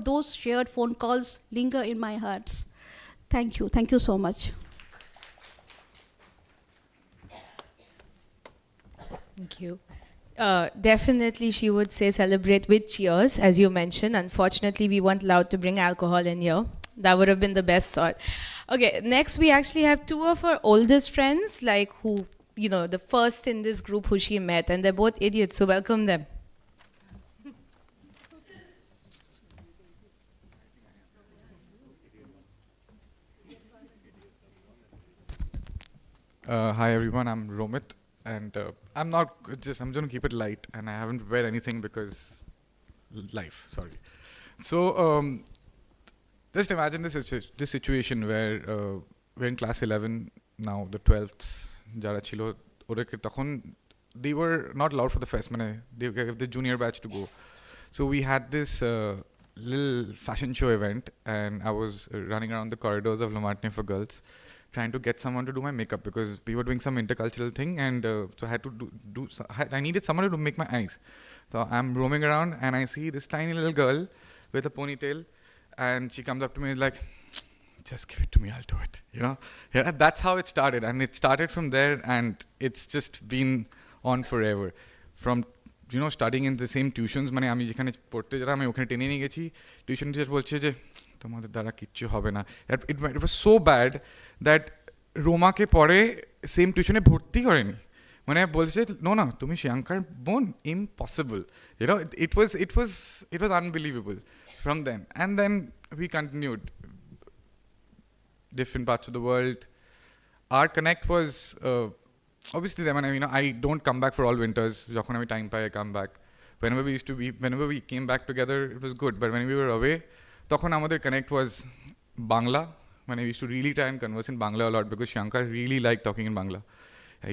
those shared phone calls linger in my hearts. Thank you so much. Thank you. Definitely, she would say celebrate with cheers, as you mentioned. Unfortunately, we weren't allowed to bring alcohol in here. That would have been the best sort. Okay, next we actually have two of her oldest friends, like who, you know, the first in this group who she met, and they're both idiots, so welcome them. Hi everyone, I'm Romit, and I'm just going to keep it light, and I haven't prepared anything because life, sorry. So just imagine this situation where we're in class 11 now, the 12th, jara chilo, ওদেরকে তখন they were not allowed for the fest, they gave the junior batch to go. So we had this little fashion show event, and I was running around the corridors of La Martine for girls, trying to get someone to do my makeup because we were doing some intercultural thing, and so I had to I needed someone to make my eyes. So I'm roaming around and I see this tiny little girl with a ponytail, and she comes up to me like, just give it to me, I'll do it. You know, yeah, that's how it started, and it started from there, and it's just been on forever. From studying in the same tuitions, মানে আমি যেখানে পড়তে যেতাম আমি ওখানে টেনে নিয়ে গেছি, টিউশন টিচার বলছে যে তোমাদের দ্বারা কিচ্ছু হবে না। It was so bad that রোমাকে পরে সেম টিউশনে ভর্তি করেনি, মানে বলছে নো না তুমি শ্রিয়াঙ্কার বোন, impossible. You know, it was unbelievable from then, and then we continued different parts of the world. Our connect was obviously then, I don't come back for all winters. যখন আমি time pi I come back. Whenever we came back together, it was good, but when we were away, তখন আমাদের connect was Bangla. We used to really try and converse in Bangla a lot because Sriyanka really liked talking in Bangla.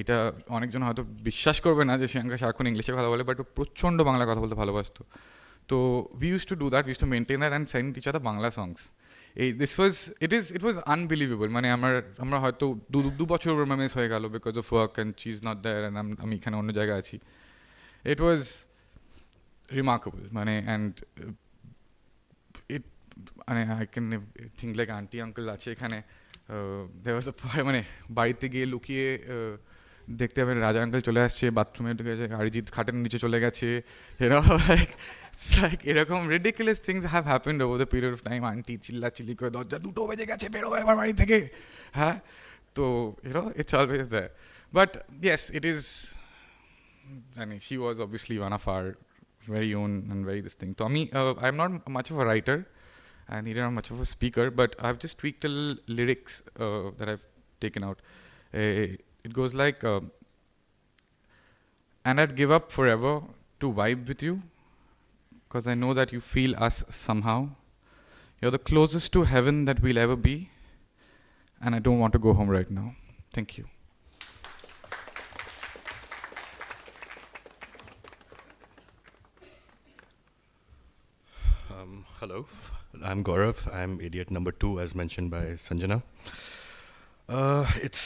এটা অনেকজন হয়তো বিশ্বাস করবে না যে শ্রিয়াঙ্কা সারাক্ষণ ইংলিশে কথা বলে, বাট প্রচণ্ড বাংলা কথা বলতে ভালোবাসতো। তো we used to do that, we used to maintain that and send each other Bangla songs. It was unbelievable. মানে আমরা হয়তো দু বছর মিস হয়ে গেল because of work and she's not there and আমি এখানে অন্য জায়গায় আছি. It was remarkable. And I can think like auntie uncle আছে এখানে. There was a point বাড়িতে গিয়ে লুকিয়ে দেখতে হবে রাজা আঙ্কেল চলে আসছে, বাথরুমে ঢুকে অরিজিৎ খাটের নিচে চলে গেছে, like এরকম ridiculous things have happened over the period of time. Aunty চিল্লাচিল্লি করে দরজা 2 বেজে গেছে, বেরো আমার বাড়ি থেকে, হ্যাঁ। তো it's always there. But yes, it is, she was obviously one of our very own and very this thing. So I'm not much of a writer and neither am much of a speaker, but I've just tweaked a little lyrics that I've taken out. It goes like, and I'd give up forever to vibe with you, because I know that you feel us somehow. You're the closest to heaven that we'll ever be, and I don't want to go home right now. Thank you. Hello, I'm Gaurav. I'm idiot number 2, as mentioned by Sanjana. It's